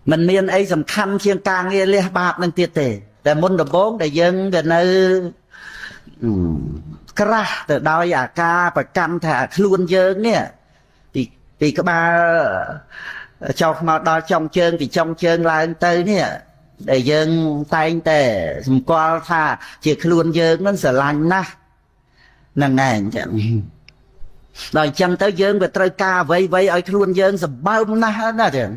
mình miền ấy sầm khăn chiêng càng nghe lê bạc nâng tiệt tềแต่មុនដំបូងដែលយើងវានៅក្រាស់ទៅដោយអាការប្រកាន់ថាខ្លួនយើងនេះពីក្បាលចុះមកដល់ចុងជើងពីចុងជើងឡើងទៅនេះដែលយើងតែងតែសម្គាល់ថាជាខ្លួនយើងនឹងស្រឡាញ់ណាស់ហ្នឹងឯងចឹងដល់អញ្ចឹងទៅយើងវាត្រូវការអ្វីឲ្យខ្លួនយើងសម្បើមណាស់ណាចឹង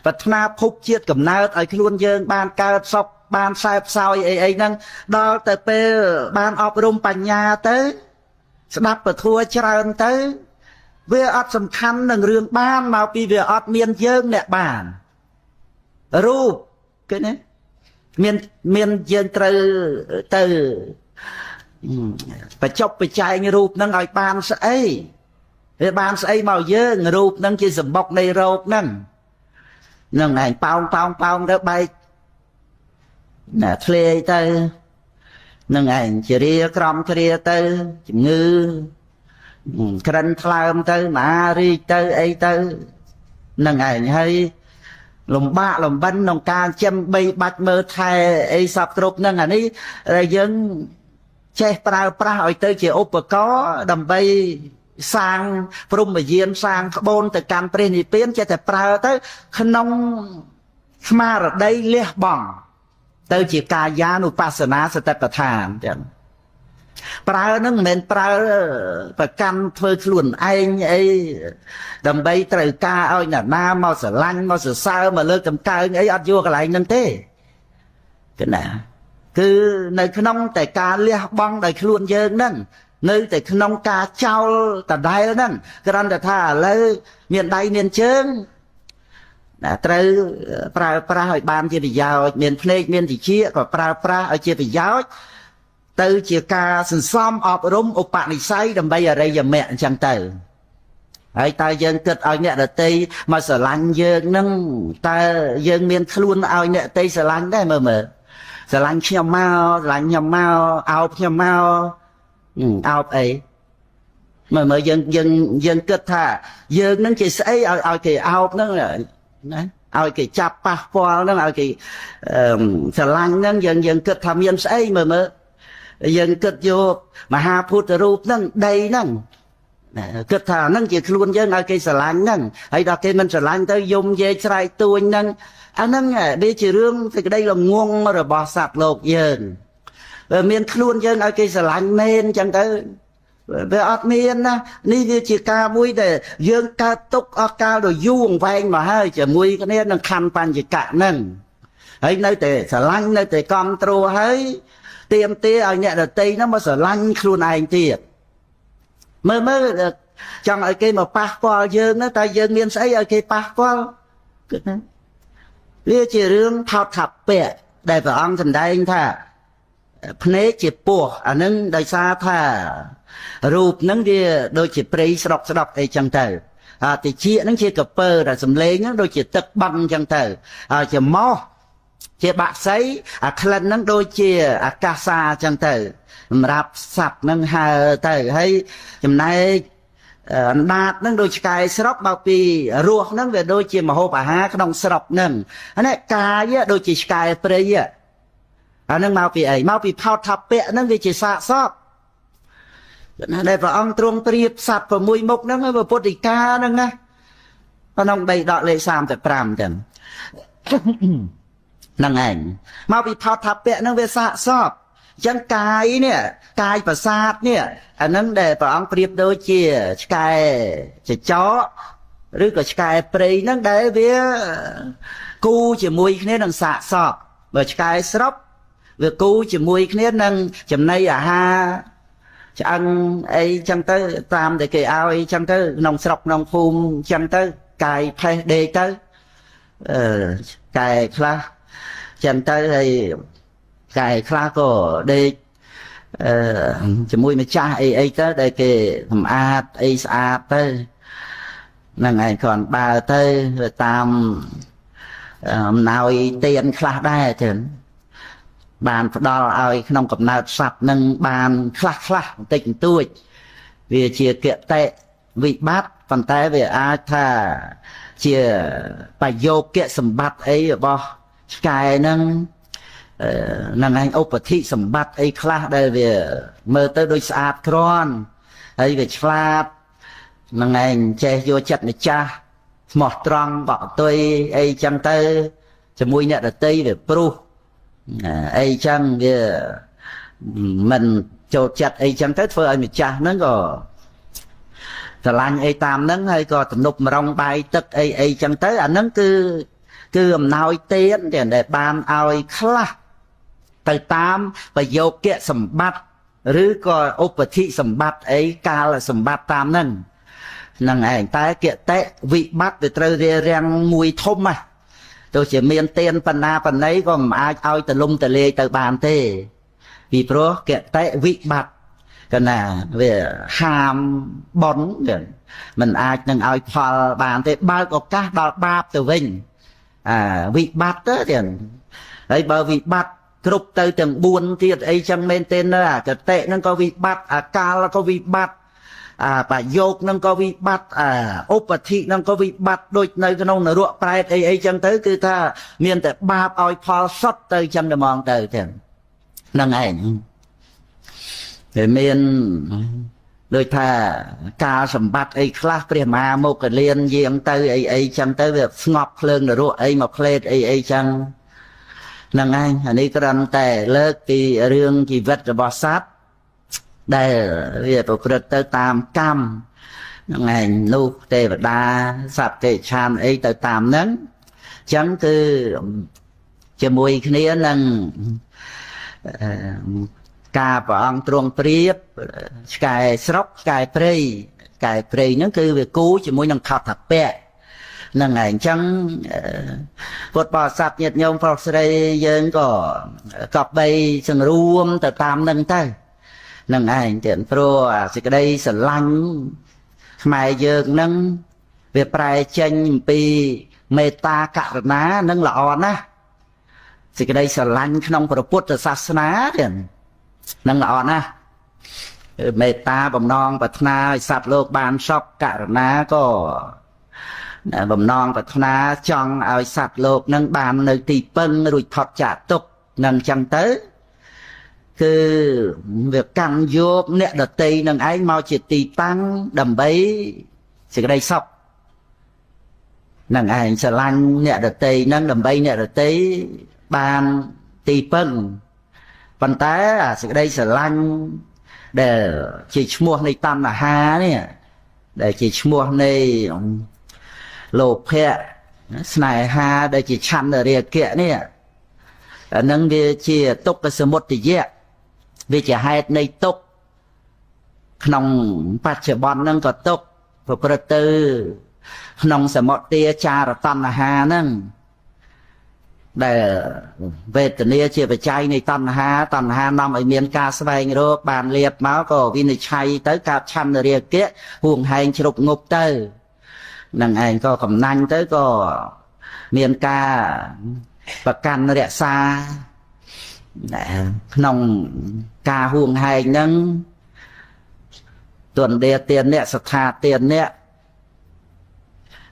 ប្រាថ្នាភពជាតិកំណើតឲ្យខ្លួនយើងបានកើតសុខបានខ្សែផ្សោយអីហ្នឹងដល់ទៅពេលបានអប់រំបញ្ញាទៅស្ដាប់ពធัวច្រើនទៅវាអត់សំខាន់នឹងរឿងបានមកពីវាអត់មានយើងអ្នកបានរូបគេណាមានយើងត្រូវទៅបញ្ចប់បច្ច័យរូបហ្នឹងឲ្យបានស្អីវាបានស្អីមកយើងរូបហ្នឹងជាសម្បុកនៃរោគហ្នឹងហ្នឹងឯងប៉ោងទៅបែកណាធ្លាយទៅនឹងឯងជារាក្រំគ្រាទៅជំងឺក្រិនថ្លើមទៅមហារីកទៅអីទៅនឹងឯងហើយលំបាកលំបិនក្នុងការចិញ្ចឹមបីបាច់មើលថែអីសពគ្រប់ហ្នឹងអានេះយើងចេះប្រើប្រាស់ឲ្យទៅជាឧបករណ៍ដើម្បីសាងព្រហ្មយានសាងក្បូនទៅកាន់ព្រះនិព្វានចេះតែប្រើទៅក្នុងស្មារតីលះបង់ទៅជាកាយានុបស្សនាសតិប្បដ្ឋានចឹងប្រើនឹងមិនមែនប្រើប្រកាន់ធ្វើខ្លួនឯងអីដើម្បីត្រូវការឲ្យអ្នកណាមកស្រឡាញ់មកសរសើរមកលើកតម្កើងអីអត់យកកន្លែងហ្នឹងទេគឺណាគឺនៅក្នុងតែការលះបង់ដោយខ្លួនយើងហ្នឹងនៅតែក្នុងការចោលដដែលហ្នឹងគ្រាន់តែថាឥឡូវមានដៃមានជើងត្រូវប្រើប្រាស់ឲ្យបានជាប្រយោជន៍មានភ្នែកមានតិចក៏ប្រើប្រាស់ឲ្យជាប្រយោជន៍ទៅជាការសន្សំអប់រំឧបនិស្ស័យដើម្បីអរិយមគ្គអញ្ចឹងទៅហើយតើយើងគិតឲ្យអ្នកដទៃមកស្រឡាញ់យើងនឹងតើយើងមានខ្លួនឲ្យអ្នកដទៃស្រឡាញ់ដែរមើលស្រឡាញ់ខ្ញុំមកស្រឡាញ់ខ្ញុំមកអោបខ្ញុំមកអោបអីមើលយើងគិតថាយើងនឹងជាស្អីឲ្យគេអោបហ្នឹងណាឲ្យគេចាប់ប៉ះពាល់ហ្នឹងឲ្យគេស្រឡាញ់ហ្នឹងយើងគិតថាមានស្អីមើលយើងគិតយកមហាពុទ្ធរូបហ្នឹងដីហ្នឹងគិតថាហ្នឹងជាខ្លួនយើងឲ្យគេស្រឡាញ់ហ្នឹងហើយដល់គេមិនស្រឡាញ់ទៅយំយាយស្រែកទួញហ្នឹងអាហ្នឹងវាជារឿងសេចក្តីល្ងងរបស់សត្វលោកយើងមានខ្លួនយើងឲ្យគេស្រឡាញ់មែនអញ្ចឹងទៅវាអត់មានណានេះវាជាការមួយដែលយើងកើតទុកអស់កាលដ៏យូរអង្វែងមកហើយជាមួយគ្នានឹងខណ្ឌបញ្ចកៈហ្នឹងហើយនៅតែស្រឡាញ់នៅតែគ្រប់គ្រងហើយទៀមទាឲ្យអ្នកដតីហ្នឹងមកស្រឡាញ់ខ្លួនឯងទៀតមើលចង់ឲ្យគេមកប៉ះពាល់យើងណាតែយើងមានស្អីឲ្យគេប៉ះពាល់គឺណាវាជារឿងថោតថាពៈដែលព្រះអង្គសម្ដែងថាភ្នែកជាពស់អានឹងដោយសារថារូបហ្នឹងវាដូចជាព្រៃស្រុកអីចឹងទៅតិចហ្នឹងជាកពើដែលសំឡេងហ្នឹងដូចជាទឹកបឹងចឹងទៅជាម៉ោះជាបាក់សីអាក្លិនហ្នឹងដូចជាអាកាសាចឹងទៅសម្រាប់សัตว์ហ្នឹងហើទៅហើយចំណែកអណ្ដាតហ្នឹងដូចឆ្កែស្រុកមកពីរសហ្នឹងវាដូចជាម្ហូបអាហារក្នុងស្រុកហ្នឹងនេះកាយដូចជាឆ្កែព្រៃអានឹងមកពីអីមកពីផោតថាពៈហ្នឹងវាជាសាកសពដែលព្រះអង្គទ្រង់ប្រៀបសត្វ6មុខហ្នឹងពុទ្ធិកាហ្នឹងណាក្នុងដីដកលេខ35ចឹងហ្នឹងឯងមកពីផោតថាពៈហ្នឹងវាសាកសពអញ្ចឹងកាយនេះកាយប្រសាទនេះអាហ្នឹងដែលព្រះអង្គប្រៀបដូចជាឆ្កែចចកឬក៏ឆ្កែព្រៃហ្នឹងដែលវាគូជាមួយគ្នានឹងសាកសពបើឆ្កែស្រុកវាគូជាមួយគ្នានឹងចំណីអាហារឆ្អឹងអីចឹងទៅតាមតែគេឲ្យចឹងទៅក្នុងស្រុកក្នុងភូមិចឹងទៅកាយផេះដេកទៅកែខ្លះចឹងទៅហើយកែខ្លះក៏ដេកជាមួយម្ចាស់អីទៅដែលគេសម្អាតអីស្អាតទៅហ្នឹងឯងគ្រាន់បើទៅតាមអំណោយទានខ្លះដែរចឹងបានផ្ដល់ឲ្យក្នុងកំណើតសត្វនឹងបានខ្លះបន្តិចបន្តួចវាជាគតិវិបត្តិប៉ុន្តែវាអាចថា ជាប្រយោគៈសម្បត្តិអីរបស់ឆ្កែហ្នឹងនឹងឯងឧបតិសម្បត្តិអីខ្លះដែលវាមើលទៅដូចស្អាតគ្រាន់ហើយវាឆ្លាតនឹងឯងចេះយកចិត្តម្ចាស់ស្មោះត្រង់បកតុយអីចឹងទៅជាមួយអ្នកដតីវាព្រុសអីចឹងវាមិនចូលចិត្តអីចឹងទៅធ្វើឲ្យម្ចាស់ហ្នឹងក៏ស្រឡាញ់អីតាមហ្នឹងហើយក៏ទំនប់មរងបាយទឹកអីចឹងទៅអាហ្នឹងគឺអំណោយទានដែលបានឲ្យខ្លះទៅតាមប្រយោគៈសម្បត្តិឬក៏ឧបតិសម្បត្តិអីកាលសម្បត្តិតាមហ្នឹងហ្នឹងឯងតែគតិវិបត្តិវាត្រូវរាំងមួយធំណាទោះជាមានទានបណ្ណាបណ្ណីក៏មិនអាចឲ្យទលំទលាយទៅបានទេពីព្រោះគតិវិបត្តិកណាវាហាមបនមិនអាចនឹងឲ្យផលបានទេបើកឱកាសដល់បាបទៅវិញវិបត្តិទៅទៀតហើយបើវិបត្តិគ្រប់ទៅទាំង4ទៀតអីចឹងមែនទេនៅអាកតិហ្នឹងក៏វិបត្តិអាកាលក៏វិបត្តិប្រយោគហ្នឹងក៏វិបត្តិឧបតិហ្នឹងក៏វិបត្តិដូចនៅក្នុងនរកប្រែតអីចឹងទៅគឺថាមានតែបាបឲ្យផលសុទ្ធទៅចឹងតែហ្មងទៅទៀតហ្នឹងឯងតែមានដូចថាការសម្បត្តិអីខ្លះព្រះមហាមុគលានយាងទៅអីចឹងទៅវាស្ងប់ភ្លើងនរកអីមកផ្លេតអីចឹងហ្នឹងឯងអានេះគ្រាន់តែលើកពីរឿងជីវិតរបស់សត្វដែលវាប្រព្រឹត្តទៅតាមកម្មហ្នឹងឯងនោះទេវតាសត្វទេឆានអីទៅតាមហ្នឹងអញ្ចឹងគឺជាមួយគ្នានឹងការព្រះអង្គទ្រង់ប្រៀបឆ្កែស្រុកឆ្កែព្រៃឆ្កែព្រៃហ្នឹងគឺវាគូជាមួយនឹងខដ្ឋពៈហ្នឹងហើយអញ្ចឹងពុទ្ធបរិស័ទញាតិញោមប្រុសស្រីយើងក៏កប់បីសង្រួមទៅតាមនឹងទៅហ្នឹងឯងទៀតព្រោះសេចក្តីស្រឡាញ់ខ្មែរយើងហ្នឹងវាប្រែចេញអំពីមេត្តាករុណានឹងល្អណាស់សេចក្តីស្រឡាញ់ក្នុងព្រះពុទ្ធសាសនាទៀតនឹងល្អណាស់មេត្តាបំណងប្រាថ្នាឲ្យសត្វលោកបានសុខករុណាក៏បំណងប្រាថ្នាចង់ឲ្យសត្វលោកនឹងបាននៅទីពឹងរួចផុតចាកទុក្ខនឹងចឹងទៅគឺវាកាន់យកអ្នកដតីនឹងឯងមកជាទីតាំងដើម្បីសេចក្តីសុខនឹងឯងស្រឡាញ់អ្នកដតីនឹងដើម្បីអ្នកដតីបានទីពឹងប៉ុន្តែសេចក្តីស្រឡាញ់ដែលជាឈ្មោះនៃតណ្ហានេះដែលជាឈ្មោះនៃលោភៈស្នេហាដែលជាឆន្ទរាគៈនេះអានឹងវាជាទុក្ខសមុទយៈវាជាហេតុនៃទុក្ខក្នុងបច្ចុប្បន្នហ្នឹងក៏ទុក្ខប្រព្រឹត្តទៅក្នុងសមុទាចារតណ្ហាហ្នឹងដែលវេទនាជាបច្ច័យនៃតណ្ហានាំឲ្យមានការស្វែងរកបានលៀបមកក៏វិនិច្ឆ័យទៅកើតឆន្ទរាគៈហួងហែងជ្រុកងប់ទៅនឹងឯងក៏កំណាញ់ទៅក៏មានការប្រកាន់រក្សាក្នុងការហួងហែងហ្នឹងទុនដេទានអ្នកសថាទានអ្នក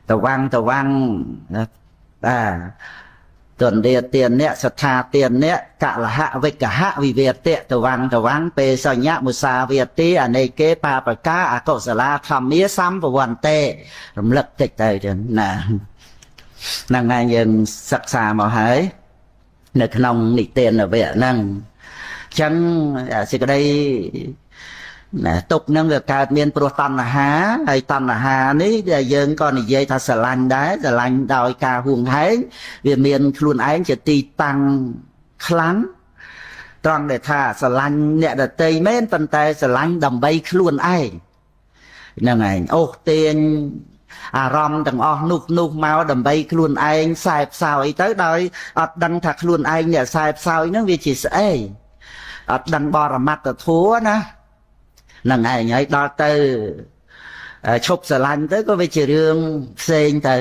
តវាំងទុនដេទានអ្នកសថាទានអ្នកកលហវិកហវិវេតៈតវាំងពេសញ្ញមុសាវេតិអនេកេបាបកាអកុសលាធម្មាសម្ពវន្តេរំលឹកតិចទៅណាហ្នឹងហើយយើងសិក្សាមកហើយនៅក្នុងនិទានវៈហ្នឹងអញ្ចឹងសេចក្តីទុកហ្នឹងវាកើតមានព្រោះតណ្ហាហើយតណ្ហានេះដែលយើងក៏និយាយថាស្រឡាញ់ដែរស្រឡាញ់ដោយការហួងហែងវាមានខ្លួនឯងជាទីតាំងខ្លាំងត្រង់ដែលថាស្រឡាញ់អ្នកដទៃមែនប៉ុន្តែស្រឡាញ់ដើម្បីខ្លួនឯងហ្នឹងឯងអូសទាញអារម្មណ៍ទាំងអស់នោះមកដើម្បីខ្លួនឯងខ្សែផ្សោយទៅដោយអត់ដឹងថាខ្លួនឯងអ្នកខ្សែផ្សោយហ្នឹងវាជាស្អីអត់ដឹងបរមត្តធម៌ណាហ្នឹងឯងហើយដល់ទៅឈប់ស្រឡាញ់ទៅក៏វាជារឿងផ្សេងទៅ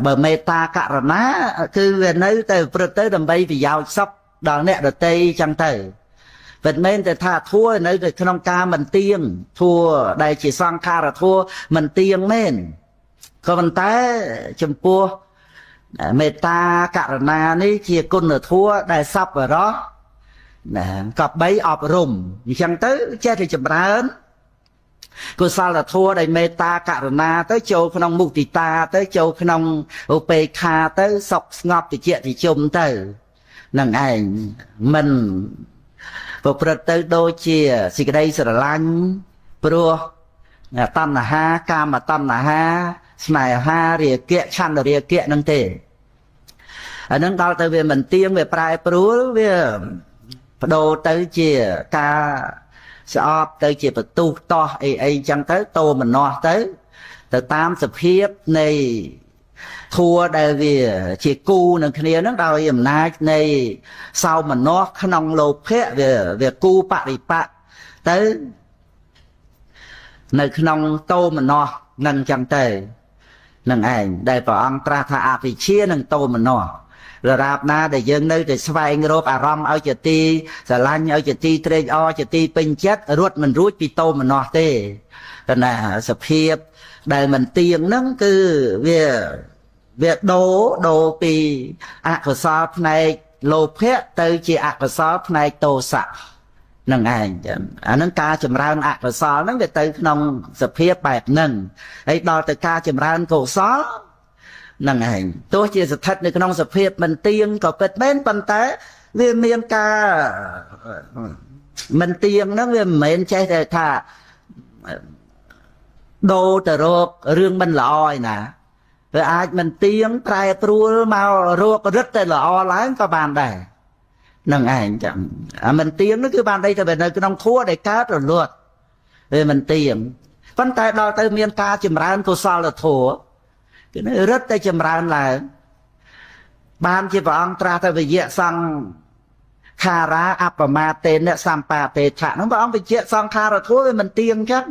បើមេត្តាករុណាគឺវានៅតែប្រព្រឹត្តទៅដើម្បីប្រយោជន៍សុខដល់អ្នកដទៃចឹងទៅមិនមែនតែថាធัวនៅក្នុងការមិនទៀងធัวដែលជាសង្ខារធัวមិនទៀងមែន ក៏ប៉ុន្តែចំពោះមេត្តាករណានេះជាគុណធម៌ដែលសប្បុរសណាក៏បីអប់រំអញ្ចឹងទៅចេះតែចម្រើនកុសលធម៌ដែលមេត្តាករណាទៅចូលក្នុងមុទិតាទៅចូលក្នុងឧបេក្ខាទៅសុខស្ងប់តិចតិជុំទៅនឹងឯងមិនប្រព្រឹត្តទៅដូចជាសេចក្តីស្រឡាញ់ព្រោះតណ្ហាកាមតណ្ហាស្នេហារាគៈឆន្ទរាគៈនឹងទេអានឹងដល់ទៅវាមិនទៀងវាប្រែប្រួលវាបដូរទៅជាការស្អប់ទៅជាបន្ទុះតោះអីចឹងទៅតោមនោះទៅតាមសភាពនៃធัวដែលវាជាគូនឹងគ្នានឹងដោយអំណាចនៃសោមនស្សក្នុងលោភៈវាគូបរិបៈទៅនៅក្នុងតោមនស្សនឹងចឹងទៅនឹងឯងដែលព្រះអង្គត្រាស់ថាអវិជ្ជានឹងតោមនស្សដរាបណាដែលយើងនៅតែស្វែងរកអារម្មណ៍ឲ្យជាទីស្រឡាញ់ឲ្យជាទីត្រេកអរជាទីពេញចិត្តរត់មិនរួចពីតោមនស្សទេតែណាសភាពដែលមិនទៀងហ្នឹងគឺវាដូរពីអកុសលផ្នែកលោភៈទៅជាអកុសលផ្នែកទោសៈនឹងឯងចឹងអានឹងការចម្រើនអកុសលហ្នឹងវាទៅក្នុងសភាពបែបហ្នឹងហើយដល់ទៅការចម្រើនកុសលនឹងឯងទោះជាស្ថិតនៅក្នុងសភាពមិនទៀងក៏ពិតមែនប៉ុន្តែវាមានការមិនទៀងហ្នឹងវាមិនមែនចេះតែថាដូរទៅរករឿងមិនល្អឯណាវាអាចមិនទៀងប្រែប្រួលមករករឹតតែល្អឡើងក៏បានដែរនឹងឯងចឹងអាមិនទៀងនោះគឺបានន័យថានៅក្នុងធัวដែលកើតរលត់វាមិនទៀងប៉ុន្តែដល់ទៅមានការចម្រើនកុសលធម៌គឺរឹតតែចម្រើនឡើងបានជាព្រះអង្គត្រាស់ទៅវិយៈសង្ខារាអបមាតេនសម្បាពេថៈនោះព្រះអង្គវិយៈសង្ខារធម៌វាមិនទៀងចឹង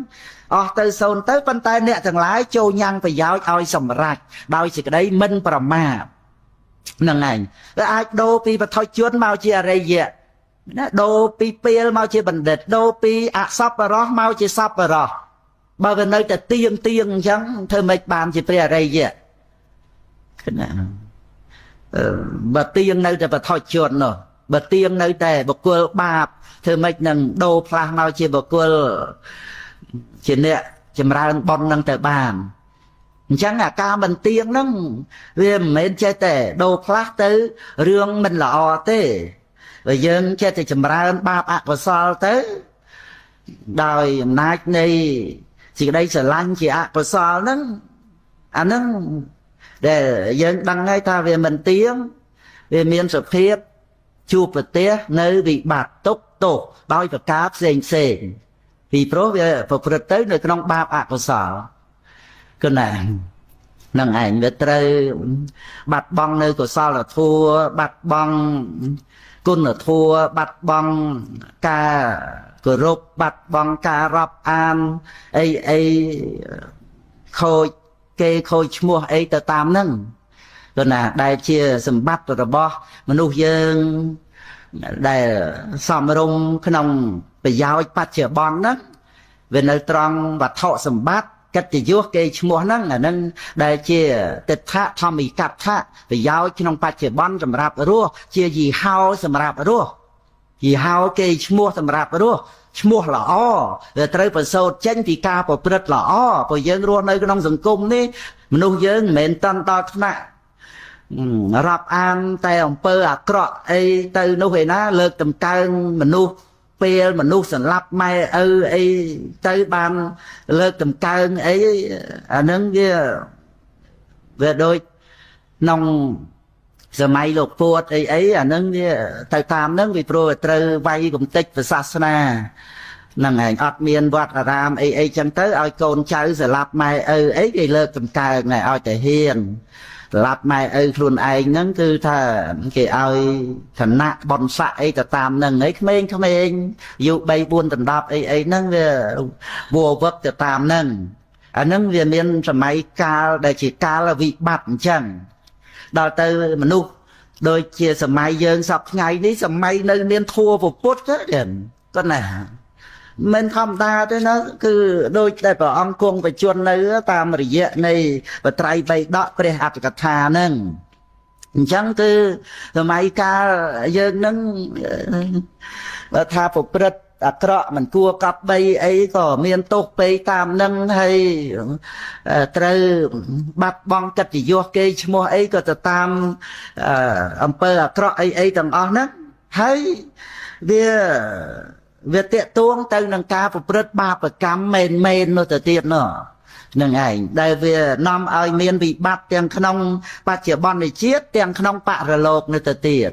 អស់ទៅសូន្យទៅប៉ុន្តែអ្នកទាំងឡាយចូលញ៉ាំងប្រយោជន៍ឲ្យសម្រេចដោយសេចក្តីមិនប្រមាទនឹងឯងវាអាចដូរពីបឋិជនមកជាអរិយៈណាដូរពីពេលមកជាបណ្ឌិតដូរពីអសប្បុរសមកជាសប្បុរសបើវានៅតែទៀងអញ្ចឹងធ្វើម៉េចបានជាព្រះអរិយៈណាបើទៀងនៅតែបឋិជននោះបើទៀងនៅតែបុគ្គលបាបធ្វើម៉េចនឹងដូរផ្លាស់មកជាបុគ្គលជាអ្នកចម្រើនបុណ្យនឹងទៅបានអញ្ចឹងអាការមិនទៀងហ្នឹងវាមិនមែនចេះតែដូរផ្លាស់ទៅរឿងមិនល្អទេបើយើងចេះតែចម្រើនបាបអកុសលទៅដោយអំណាចនៃសេចក្តីស្រឡាញ់ជាអកុសលហ្នឹងអាហ្នឹងដែលយើងដឹងហើយថាវាមិនទៀងវាមានសភាពជួបប្រទះនៅវិបត្តិទុក្ខទោសដោយប្រការផ្សេងពីព្រោះវាប្រព្រឹត្តទៅនៅក្នុងបាបអកុសលគឺណានឹងឯងវាត្រូវបាត់បង់នៅកុសលធម៌បាត់បង់គុណធម៌បាត់បង់ការគោរពបាត់បង់ការរាប់អានអីខូចគេខូចឈ្មោះអីទៅតាមហ្នឹងគឺណាដែលជាសម្បត្តិរបស់មនុស្សយើងដែលសំរុំក្នុងប្រយោជន៍បច្ចុប្បន្នហ្នឹងវានៅត្រង់វត្ថុសម្បត្តិកិត្តិយសគេឈ្មោះហ្នឹងអាហ្នឹងដែលជាទិដ្ឋធម្មិកដ្ឋៈប្រយោជន៍ក្នុងបច្ចុប្បន្នសម្រាប់រស់ជាយីហោសម្រាប់រស់យីហោគេឈ្មោះសម្រាប់រស់ឈ្មោះល្អវាត្រូវប្រសូតចេញពីការប្រព្រឹត្តល្អព្រោះយើងរស់នៅក្នុងសង្គមនេះមនុស្សយើងមិនមែនតន់ដល់ថ្នាក់រាប់អានតែអំពើអាក្រក់អីទៅនោះឯណាលើកតម្កើងមនុស្សពេលមនុស្សសម្លាប់ម៉ែឪអីទៅបានលើកតម្កើងអីអានឹងវាដូចក្នុងសម័យលោកពួតអីអានឹងវាទៅតាមនឹងវាព្រោះត្រូវវាយគំតិចព្រះសាសនាហ្នឹងឯងអត់មានវត្តអារាមអីចឹងទៅឲ្យកូនចៅស្លាប់ម៉ែឪអីគេលើកតម្កើងឲ្យតែហ៊ានស្លាប់ម៉ែឪខ្លួនឯងហ្នឹងគឺថាគេឲ្យឋានៈបនស័កអីទៅតាមហ្នឹងឯងក្មេងអាយុ3 4ដណ្ដប់អីហ្នឹងវាវល់វឹកទៅតាមហ្នឹងអាហ្នឹងវាមានសម័យកាលដែលជាកាលវិបត្តិអញ្ចឹងដល់ទៅមនុស្សដូចជាសម័យយើងសពថ្ងៃនេះសម័យនៅមានធัวពុទ្ធទៅគាត់ណា មិនធម្មតាទេណាគឺដូចតែព្រះអង្គគង់បច្ចុប្បន្ននៅតាមរយៈនៃបត្រៃបៃដកព្រះអត្ថកថាហ្នឹងអញ្ចឹងគឺសម័យកាលយើងនឹងបើថាប្រព្រឹត្តអាក្រក់មិនគួរកប់បីអីក៏មានទោសពេកតាមនឹងហើយត្រូវបាត់បង់កិត្តិយសគេឈ្មោះអីក៏ទៅតាមអំពើអាក្រក់អីទាំងអស់ហ្នឹងហើយវាតេតួងទៅនឹងការប្រព្រឹត្តបាបកម្មមែននោះទៅទៀតនោះនឹងឯងដែលវានាំឲ្យមានវិបត្តិទាំងក្នុងបច្ចុប្បន្នជាតិទាំងក្នុងបរលោកនេះទៅទៀត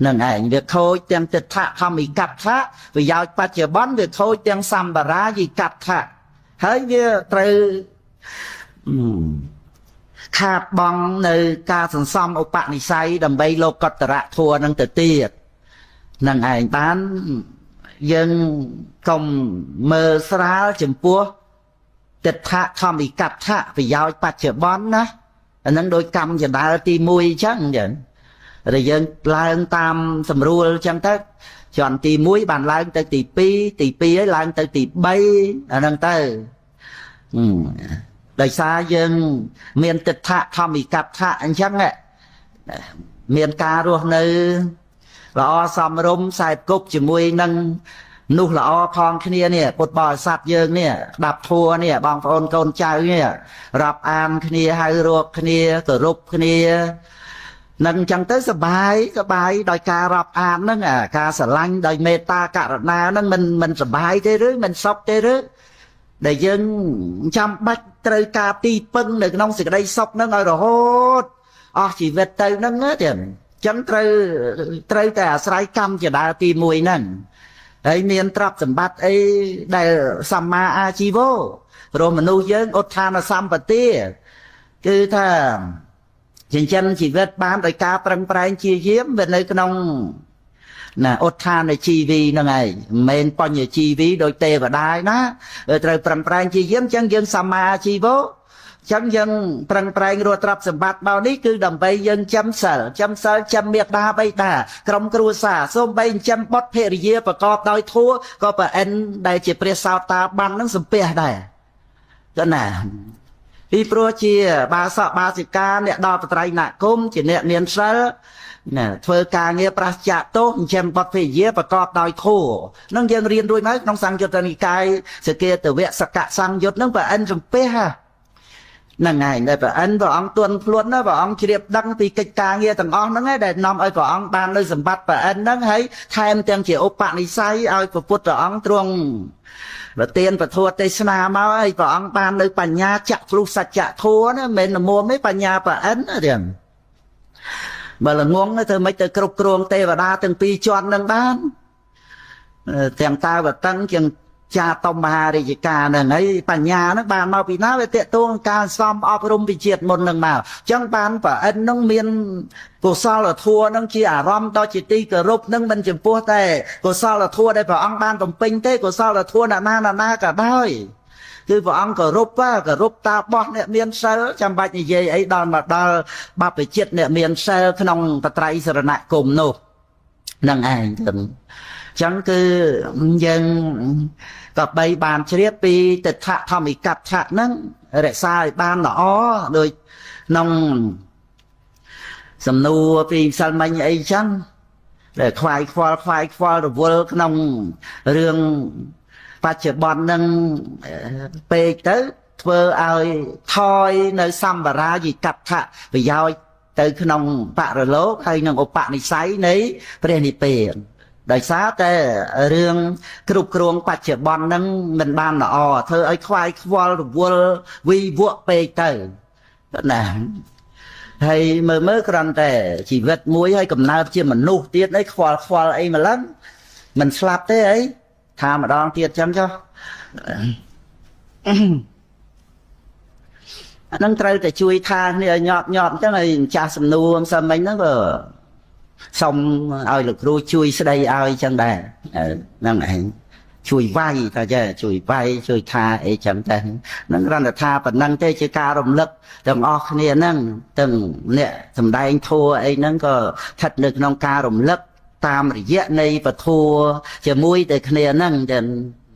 នឹងឯងវាខូចទាំងទិដ្ឋធម្មិកដ្ឋៈប្រយោជន៍បច្ចុប្បន្នវាខូចទាំងសម្បារាយិកដ្ឋៈហើយវាត្រូវខាតបង់នៅការសន្សំឧបនិស្ស័យដើម្បីលោកតរៈធัวនឹងទៅទៀតនឹងឯងបានយើងកុំមើលស្រាលចំពោះទិដ្ឋធម្មិកដ្ឋៈប្រយោជន៍បច្ចុប្បន្នណាអានឹងដោយកម្មចដាលទី1អញ្ចឹងតែយើងឡើងតាមសម្រួលអញ្ចឹងទៅជាន់ទី1បានឡើងទៅទី2ទី2ហើយឡើងទៅទី3អាហ្នឹងទៅដោយសារយើងមានទិដ្ឋធម្មិកដ្ឋៈអញ្ចឹងមានការរស់នៅល្អសមរម្យខ្សែគប់ជាមួយនឹងនោះល្អផងគ្នានេះពុទ្ធបរិស័ទយើងនេះស្ដាប់ធัวនេះបងប្អូនកូនចៅនេះរាប់អានគ្នាហៅរកគ្នាគោរពគ្នានឹងអញ្ចឹងទៅសបាយដោយការរាប់អានហ្នឹងការស្រឡាញ់ដោយមេត្តាករុណាហ្នឹងមិនសបាយទេឬមិនសុខទេឬដែលយើងចាំបាច់ត្រូវការទីពឹងនៅក្នុងសេចក្តីសុខហ្នឹងឲ្យរហូតអស់ជីវិតទៅហ្នឹងទេអញ្ចឹងត្រូវតែអាស្រ័យកម្មចដាទី1ហ្នឹងហើយមានទ្រព្យសម្បត្តិអីដែលសម្មាអាជីវោព្រោះមនុស្សយើងឧទ្ធានសម្បទាគឺថាចិញ្ចឹមជីវិតបានដោយការប្រឹងប្រែងជាយាមវានៅក្នុងណាឧទ្ធានជីវីហ្នឹងឯងមិនមែនបញ្ញជីវីដោយទេវតាណាត្រូវប្រឹងប្រែងជាយាមអញ្ចឹងយើងសម្មាអាជីវោអញ្ចឹងយើងប្រឹងប្រែងរកទ្រព្យសម្បត្តិមកនេះគឺដើម្បីយើងចាំសិលចាំមេត្តាបិតាក្រុមគ្រួសារសូម្បីចិញ្ចឹមបុត្រភរិយាប្រកបដោយធัวក៏ប្រអិនដែលជាព្រះសោតាបាននឹងសំពះដែរទៅណាពីព្រោះជាបាសកបាសិកាអ្នកដល់បត្រៃណគមជាអ្នកមានសិលណាធ្វើការងារប្រសិទ្ធទោសចិញ្ចឹមបុត្រភរិយាប្រកបដោយធัวនឹងយើងរៀនរួចមកក្នុងសង្យុត្តនិកាយសកេតវៈសកសង្យុត្តនឹងប្រអិនសំពះហ្នឹងហើយដែលព្រះអង្គទន់ភ្លួនណាព្រះអង្គជ្រាបដឹងពីកិច្ចការងារទាំងអស់ហ្នឹងឯងដែលនាំឲ្យព្រះអង្គបាននៅសម្បត្តិព្រះហ្នឹងហើយថែមទាំងជាឧបនិស្ស័យឲ្យព្រះពុទ្ធអង្គទ្រង់ប្រទានពធទេសនាមកឲ្យព្រះអង្គបាននៅបញ្ញាចក្ខុសច្ចធម៌ណាមិនមែនមុំទេបញ្ញាព្រះទេបើល្ងងធ្វើម៉េចទៅគ្រប់គ្រងទេវតាទាំងពីរជាន់នឹងបានទាំងតាវតឹងជាងចាតមហារាជការហ្នឹងហើយបញ្ញាហ្នឹងបានមកពីណាវាតេតួងការសំអប់រំវិជាតិមុនហ្នឹងមកអញ្ចឹងបានប្រអិនហ្នឹងមានកុសលធម៌ហ្នឹងជាអារម្មណ៍ដ៏ជាទីគោរពហ្នឹងមិនចំពោះតែកុសលធម៌ដែលព្រះអង្គបានបំពេញទេកុសលធម៌ណាក៏ដោយគឺព្រះអង្គគោរពតាបោះអ្នកមានសិលចាំបាច់និយាយអីដល់មកដល់បព្វជិតអ្នកមានសិលក្នុងបត្រៃសរណគមនោះហ្នឹងឯងទៅចឹងគឺយើងក៏បីបានជ្រាបពីទិដ្ឋធម្មិកដ្ឋៈហ្នឹងរក្សាឲ្យបានល្អដូចក្នុងសំណួរពីម្សិលមិញអីចឹងដែលខ្វាយខ្វល់រវល់ក្នុងរឿងបច្ចុប្បន្នហ្នឹងពេកទៅធ្វើឲ្យថយនៅសម្បារាយិកដ្ឋៈប្រយោជន៍ទៅក្នុងបរលោកហើយនឹងឧបនិស្ស័យនៃព្រះនិព្វានដោយសារតែរឿងគ្រប់គ្រងបច្ចុប្បន្នហ្នឹងមិនបានល្អធ្វើឲ្យខ្វាយខ្វល់រវល់វិវក់ពេកទៅណាហើយមើលគ្រាន់តែជីវិតមួយហើយកំណើតជាមនុស្សទៀតអីខ្វល់អីម្ល៉េះមិនស្លាប់ទេអីថាម្ដងទៀតចឹងចុះអានឹងត្រូវតែជួយថាគ្នាឲ្យញាប់អញ្ចឹងឲ្យចាស់សំណួរផ្សេងមិញហ្នឹងក៏សុំឲ្យលោកគ្រូជួយស្ដីឲ្យចឹងដែរហ្នឹងឯងជួយវាយថាចេះជួយវាយជួយថាអីចឹងតែហ្នឹងគ្រាន់តែថាប៉ុណ្ណឹងទេជាការរំលឹកទាំងអស់គ្នាហ្នឹងទាំងអ្នកសំដែងធัวអីហ្នឹងក៏ស្ថិតនៅក្នុងការរំលឹកតាមរយៈនៃពធัวជាមួយតែគ្នាហ្នឹងចឹង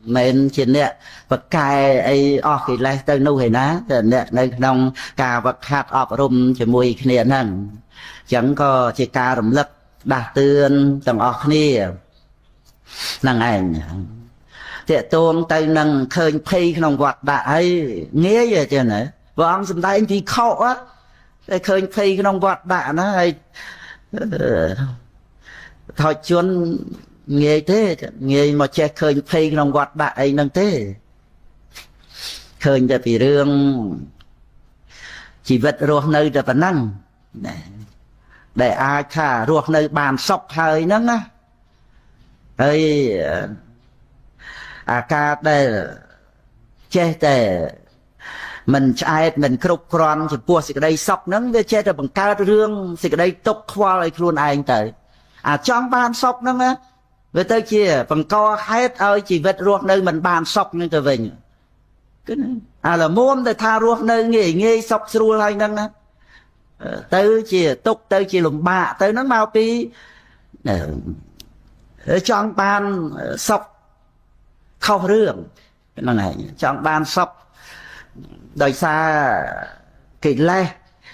men trên nè vật cài ấy ở cái này tới nô hay ná nè nơi trong cả vật hạt ọp rùm chỉ mùi kia nằng chẳng có chỉ cả rùm lật đạt tương tầng ở kia năng ảnh thì tôi tay năng khơi phi trong quạt đại nghe vậy chứ này vâng chúng ta anh thì khổ á khơi phi trong quạt đại nó hay thôi chuyên nghe thế nghe mà che khơi phi trong quạt đại năng thế khơi ra vì rương chỉ vật ruột nơi là phần năng để ai thả ruột nơi bàn sọc hơi nắng á ơi ca để che để mình ai mình khúc con thì bùa sự đây sọc nắng để che được bằng cao rương sự đây tục qua lại luôn ai tới trong bàn sọc nắng á về tới chia bằng co hết ơi chỉ vật ruột nơi mình bàn sọc như trở về là muốn để tha ruột nơi nghỉ nghỉ sọc xua hay nắng á tới chia tục tới chia lùm bạ tới nó mau tí trong ban sọc khâu rương nó này trong ban sọc đời xa kỳ lê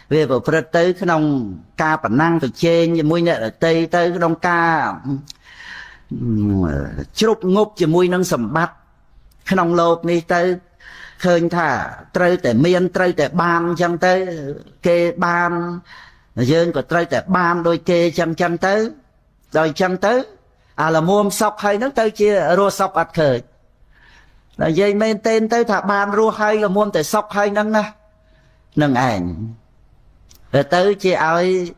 về vào phật tới cái nông ca bản năng từ trên như mùi nè ở tây tới cái nông ca chụp ngục chỉ mùi nâng sầm bắt cái nông lột đi tới khơi thả trơi tại miên trơi tại ban chân tới kê ban dương có trơi tại ban đôi kê chân tới rồi chân tới là muôn sọc hay nó tới chia rùa sọc ạt khởi là dây men tên tới thả ban rùa hay là muôn tới sọc hay nâng nè nâng ảnh rồi tới chia ơi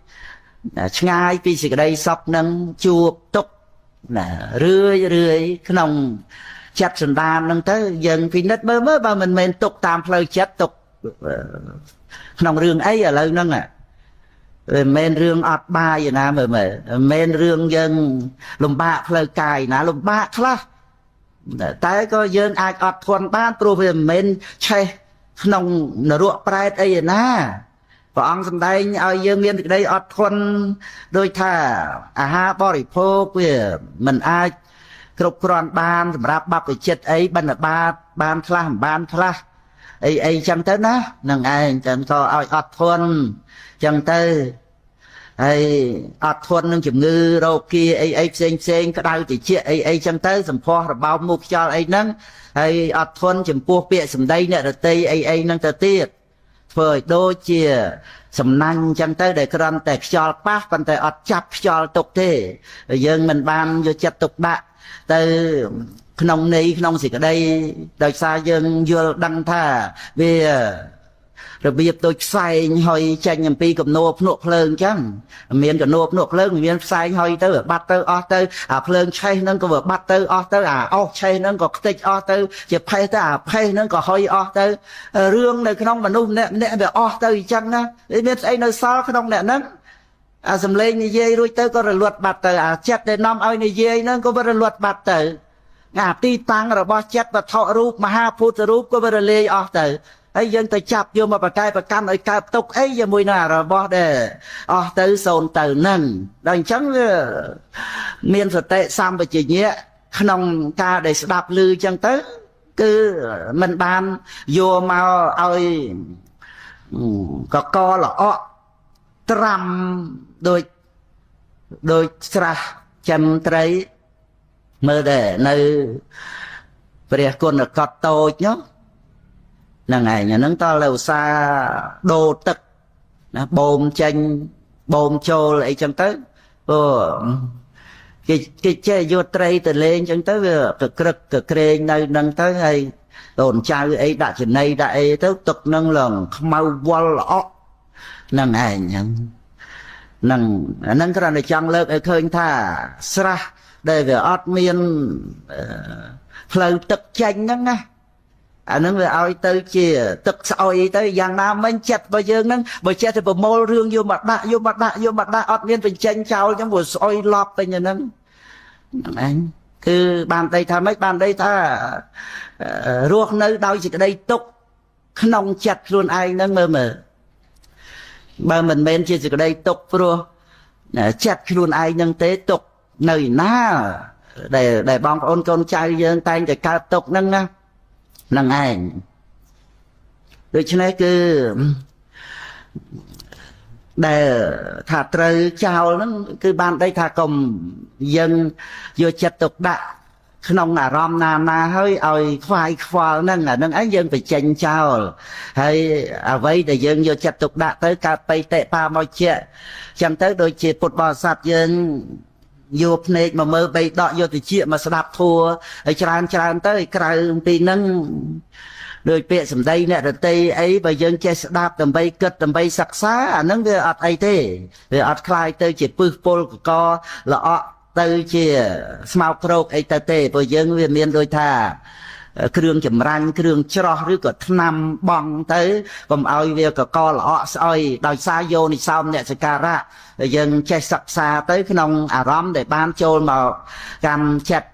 ngay vì sự đây sọc nâng chuột tục là rươi cái nông chặt sần đàn nâng tới dần vì nết mơ ba mình men tục tam lời chết tục nông rương ấy ở lâu nâng men rương ọt ba vậy nè mà men rương dân lùm bạ lời cài nè lùm bạ khla tại có dân ai ọt thuần ban pro về men che nông nở ruộng prai ấy nè và ông xâm đây ai dân miền từ đây ọt thuần đôi thà ha bori phô về mình ai cục còn ban rạp bắp cái chết ấy ban khla ấy chẳng tới nó nâng ai chẳng có ai ọt thuần chẳng tới ai ọt thuần nâng chùm ngư đâu kia ấy xên cái đau chỉ chia ấy chẳng tới sầm pho rồi bao mục cho ấy nâng ai ọt thuần chùm pua bịa sầm đây nè rồi tây ấy nâng tờ tiết phơi đôi chia sầm nanh chẳng tới để con tẹt cho phát còn tẹt ọt chắp cho tục thế dân mình ban vô chặt tục bạ từ nông này nông gì ở đây đời xa dân vừa đăng thà về rồi bây giờ tôi sai hồi tranh nhầm pi cầm nộp lơn chăng miền cầm nộp lơn miền sai hồi tới bắt tới tới lơn chay nó có bắt tới tới chay nó có tích tới chỉ phay tới phay nó có hồi tới rương này không mà nung nè về tới chăng á để biết ấy nơi sao không nè nó sầm lên như dây rồi tới có rồi luật bạt tới chết để năm ơi như dây nó có rồi luật bạt tới ti tăng rồi bao chết và thọ rúp mà ha phút rúp có rồi lê tới ấy dân ta chập vô mà bà cam ấy cam tục ấy giờ mùi nào rồi bỏ để tới sồn từ nâng đành chẳng miền phật tệ xăm và chỉ nhẹ nông ca để đạp lư chẳng tới cứ mình ban vô mà ơi có co là trầm đôi sra chăm trái mơ để nơi về con là cọt tôi nhá là ngày nhà nâng to lều xa đồ tực bồm chanh bồm trô lại chẳng tới cái chê vô trây từ lên chẳng tới cực cực cực kê nơi nâng tới hay đồn trai ấy đã trên này đã ấy tới tục nâng lần mau qua lõ nâng ngày nâng cái này chẳng lợt ấy khơi thà sra đây về ọt miên lời tực chanh nâng á nó về ai tới chia tực soi tới giang nam mình chặt bao giờ nâng bởi chết thì mô rương vô mặt đạ ọt miên phải chanh chào trong buổi soi lọp tới nhà nâng anh cứ bàn tay tha mấy bàn đây tha ruột nơi đâu chỉ cái đây tục nông chặt luôn ai nâng mơ bà mình bên chia cái đây tục rồi chặt luôn ai nâng tế tục nơi ná ដែលបងប្អូនកូនចៅយើងតែងតែកើតទុកហ្នឹងណាហ្នឹងឯងដូច្នេះគឺដែលថាត្រូវចោលហ្នឹងគឺបានដីថាកុំយើងយកចិត្តទុកដាក់ក្នុងអារម្មណ៍ណាហើយឲ្យខ្វាយខ្វល់ហ្នឹងអាហ្នឹងឯងយើងបញ្ចេញចោលហើយអ្វីដែលយើងយកចិត្តទុកដាក់ទៅកើតបៃតិបាមកជាចឹងទៅដូចជាពុទ្ធបរិស័ទយើងយកភ្នែកមកមើលបីដកយកតិចមកស្ដាប់ធัวហើយច្រើនទៅក្រៅពីហ្នឹងដោយពាក្យសម្ដីអ្នករតីអីបើយើងចេះស្ដាប់ដើម្បីគិតដើម្បីសិក្សាអាហ្នឹងវាអត់អីទេវាអត់คล้ายទៅជាពឹសពលកល្អក់ទៅជាស្មោកគ្រោកអីទៅទេព្រោះយើងវាមានដូចថាគ្រឿងចម្រាញ់គ្រឿងច្រោះឬក៏ថ្នាំបងទៅកុំឲ្យវាកកល្អក់ស្អុយដោយសារយោនិសោមអ្នកសការៈយើងចេះសិក្សាទៅក្នុងអារម្មណ៍ដែលបានចូលមកកម្មចិត្ត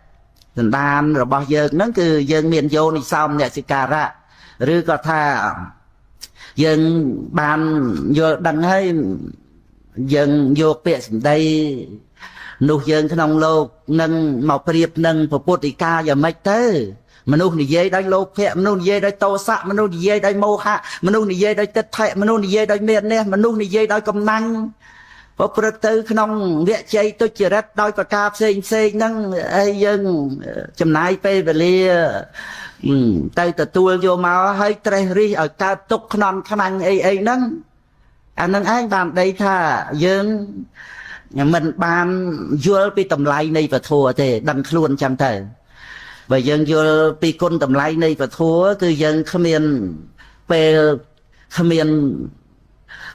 សន្តានរបស់យើងហ្នឹងគឺយើងមានយោនិសោមអ្នកសការៈឬក៏ថាយើងបានយល់ដឹងហើយយើងយកពាក្យសម្ដីនោះយើងក្នុងលោកនឹងមកប្រៀបនឹងពុទ្ធិកាយ៉ាងម៉េចទៅមនុស្សនិយាយដោយលោភៈមនុស្សនិយាយដោយតោសៈមនុស្សនិយាយដោយមោហៈមនុស្សនិយាយដោយទិដ្ឋិមនុស្សនិយាយដោយមេត្តាមនុស្សនិយាយដោយកំណាញ់ប្រព្រឹត្តទៅក្នុងវជ័យទុច្ចរិតដោយប្រការផ្សេងហ្នឹងហើយយើងចំណាយពេលវេលាទៅទទួលយកមកហើយត្រេះរិះឲ្យកើតទុកខ្នន់ខ្នាញ់អីហ្នឹងអានឹងឯងបានដីថាយើងមិនបានយល់ពីតម្លៃនៃពធទេដឹងខ្លួនចឹងទៅបើយើងយល់ពីគុណតម្លៃនៃពធគឺយើងគ្មានពេលគ្មាន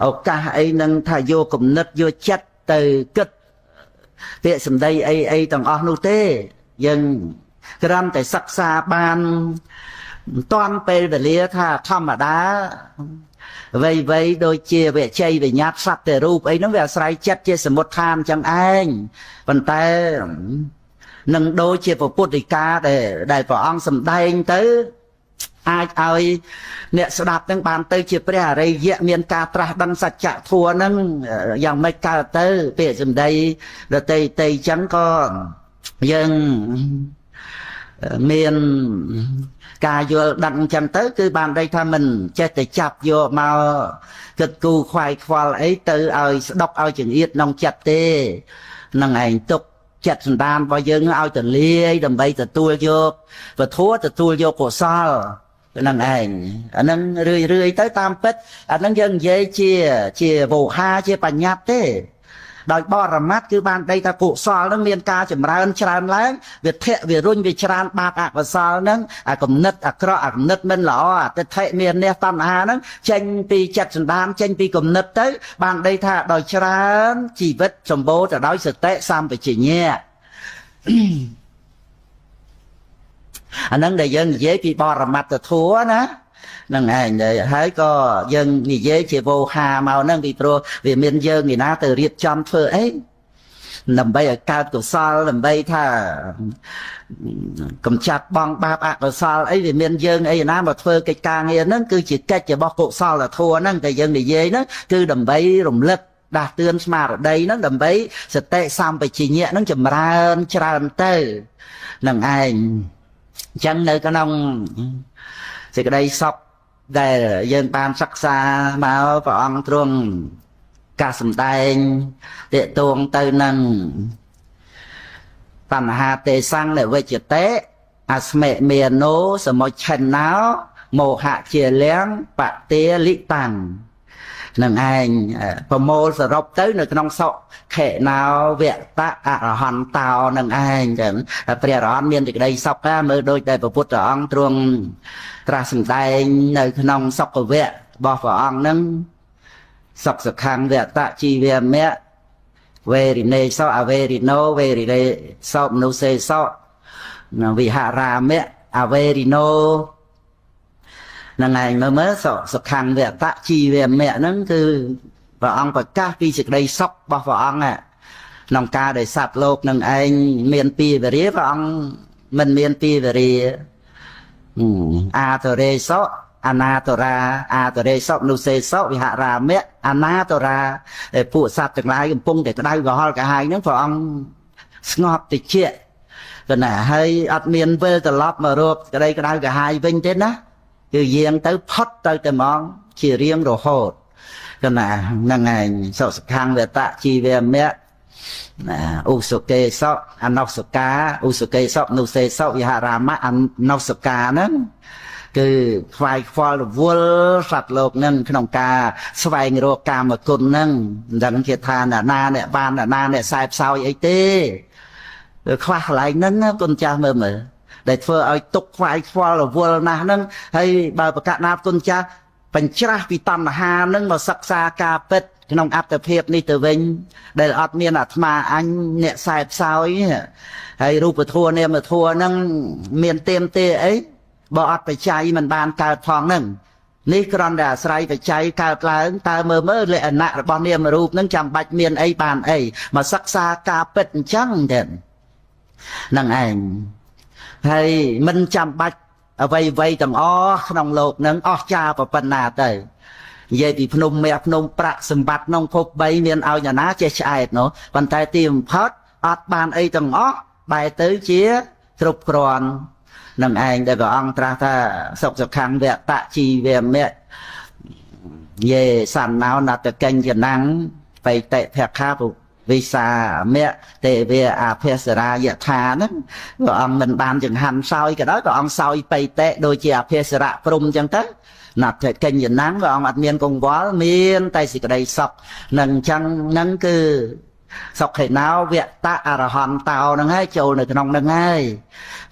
ឱកាសអីនឹងថាយកគំនិតយកចិត្តទៅគិតពាក្យសម្ដីអីទាំងអស់នោះទេយើងគ្រាន់តែសិក្សាបានមិនតាន់ពេលវេលាថាធម្មតាវ័យដូចជាវិជ័យវិញ្ញាតសត្វតែរូបអីហ្នឹងវាអាស្រ័យចិត្តជាសមុទ្ឋានចឹងឯងប៉ុន្តែនឹងដូចជាពុទ្ធិកាដែលព្រះអង្គសម្ដែងទៅអាចឲ្យអ្នកស្ដាប់នឹងបានទៅជាព្រះអរិយៈមានការត្រាស់ដឹងសច្ចធម៌ហ្នឹងយ៉ាងម៉េចកើតទៅពាក្យសម្ដីដតីចឹងក៏យើងមានការយល់ដឹងចឹងទៅគឺបានន័យថាមិនចេះតែចាប់យកមកគិតគូរខ្វាយខ្វល់អីទៅឲ្យស្ដុកឲ្យចង្អៀតក្នុងចិត្តទេនឹងឯងទុកចិត្តសន្តានរបស់យើងឲ្យទលាយដើម្បីទទួលយកពធទទួលយកកុសលហ្នឹងឯងអាហ្នឹងរឿយទៅតាមពិតអាហ្នឹងយើងនិយាយជាវោហាជាបញ្ញត្តិទេដោយបរមត្ថគឺបានដីថាកុសលនឹងមានការចម្រើនច្រើនឡើងវាធៈវារុញវាច្រើនបាបអកុសលនឹងអាគំនិតអាក្រក់អាគំនិតមិនល្អអតិថិមាននេះតណ្ហានឹងចេញពីចិត្តសន្តានចេញពីគំនិតទៅបានដីថាដោយច្រើនជីវិតសម្បូរទៅដោយសតិសម្បជញ្ញៈអានឹងដែលយើងនិយាយពីបរមត្ថធម៌ណានឹងឯងហើយក៏យើងនិយាយជាវោហាមកហ្នឹងពីព្រោះវាមានយើងឯណាទៅរៀបចំធ្វើអីដើម្បីឲ្យកើតកុសលដើម្បីថាកំចាត់បងបាបអកុសលអីវាមានយើងអីណាមកធ្វើកិច្ចការងារហ្នឹងគឺជាកិច្ចរបស់កុសលធម៌ហ្នឹងតែយើងនិយាយហ្នឹងគឺដើម្បីរំលឹកដាស់តឿនស្មារតីហ្នឹងដើម្បីសតិសម្បជញ្ញៈហ្នឹងចម្រើនច្រើនទៅនឹងឯងអញ្ចឹងនៅក្នុងសេចក្តីសុខដែលយើងបានសិក្សាមកព្រះអង្គទ្រង់ការសម្ដែងតេតួងទៅនឹងបញ្ហាទេសੰនៃវិជ្ជតេអស្មិមេណូសមុច្ឆិណោមោហៈជាលៀងបតិលិតាំងនឹងឯងប្រមូលសរុបទៅនៅក្នុងសុខេណោវតៈអរហន្តោនឹងឯងចឹងព្រះអរហន្តមានសេចក្តីសុខមើលដូចតែព្រះពុទ្ធអង្គទ្រង់ត្រាស់សម្ដែងនៅក្នុងសុខវៈរបស់ព្រះអង្គនឹងសុខសខੰវតៈជីវមៈវេរិណេសោអវេរិណោវេរិរេសោមនុសេសោវិហរាមៈអវេរិណោនឹងឯងមើលសុខੰវតៈជីវមៈហ្នឹងគឺព្រះអង្គប្រកាសពីសេចក្តីសុខរបស់ព្រះអង្គក្នុងការដែលសត្វលោកនឹងឯងមានពីវរិយព្រះអង្គមិនមានពីវរិយអាតរេសោអនាតរាអាតរេសោមនុសេសោវិហរាមៈអនាតរាពួកសត្វទាំងឡាយកំពុងតែក្តៅក្រហល់កាហាយហ្នឹងព្រះអង្គស្ងប់តិច ก็น่ะให้อัดเมียนเวลตลอดมารวบก็ได้ก็ได้ก็หายวิ่งเต้นนะคือเยียงเต้พัดเต้แต่มองขี่เรียงโรโหดก็น่ะนั่งไงสอบสักครั้งเวตะชีเวมเมะอุสุเกสะอนนอกสกาอุสุเกสะนุเสสะวิหารามะอนนอกสกานั้นคือไฟฟอลวัลสัตว์โลกนั่นขนมกาสวายโรกามกุลนั่นดังเกียรทานนาเนี่ยบานนาเนี่ยสายเสาไอเต้คว้าไหลนั่นกุญจาเมื่อได้เฟอไอตกไฟฟอลวัลนะนั่นให้บาประกาศนากุญจาเป็นชราปิตันหานั่งมาศักษากาเป็ดขนมอัตเพียบนี่ตัวเวงได้อัดเมียนอัตมาอันเนี่ยสายเสาให้รูปทัวเนี่ยมาทัวนั่งเมียนเต็มเตะไอบอดไปใจมันบานกาทองนั่งนี่กรอนด่าใส่ไปใจกาลายตาเมื่อเลยอันนะบอลเนี่ยมารูปนั่งจำบัดเมียนไอบานไอมาศักษากาเป็ดจังเด่นนั่งไอให้มันจำบัดเอาไว้ต่างอ้อขนมโลกนั่งอ้อจ่าปปนาเตยเย่ปีพนมเมียพนมประสมบัติน้องพบใบเมียนเอาอย่างน้าเจ๊ชายเนาะปันไตตีมพัดอัดบานไอต่างอ้อใบเตยเจี๊ยทรุปกรอนนั่งเองได้ก็อังตราถ้าสกสักครั้งเวตะชีเวมเมะเย่สันนาวนัดแต่กันจะนั่งไปเตะแพกข้าปุวิสาเมะเตเวอาเพสรายธานั้นก็อังมันบานจังหันซอยก็ได้ก็อังซอยไปเตะโดยเจียเพสระปรุมจังตั้งนัดแต่กันจะนั่งก็อังอัดเมียนกงวอลเมียนไตสิกระไดสกนั่งจังนั่งคือสกให้นาวเวตะอรหันเตานั่งให้โจในขนมนั่งให้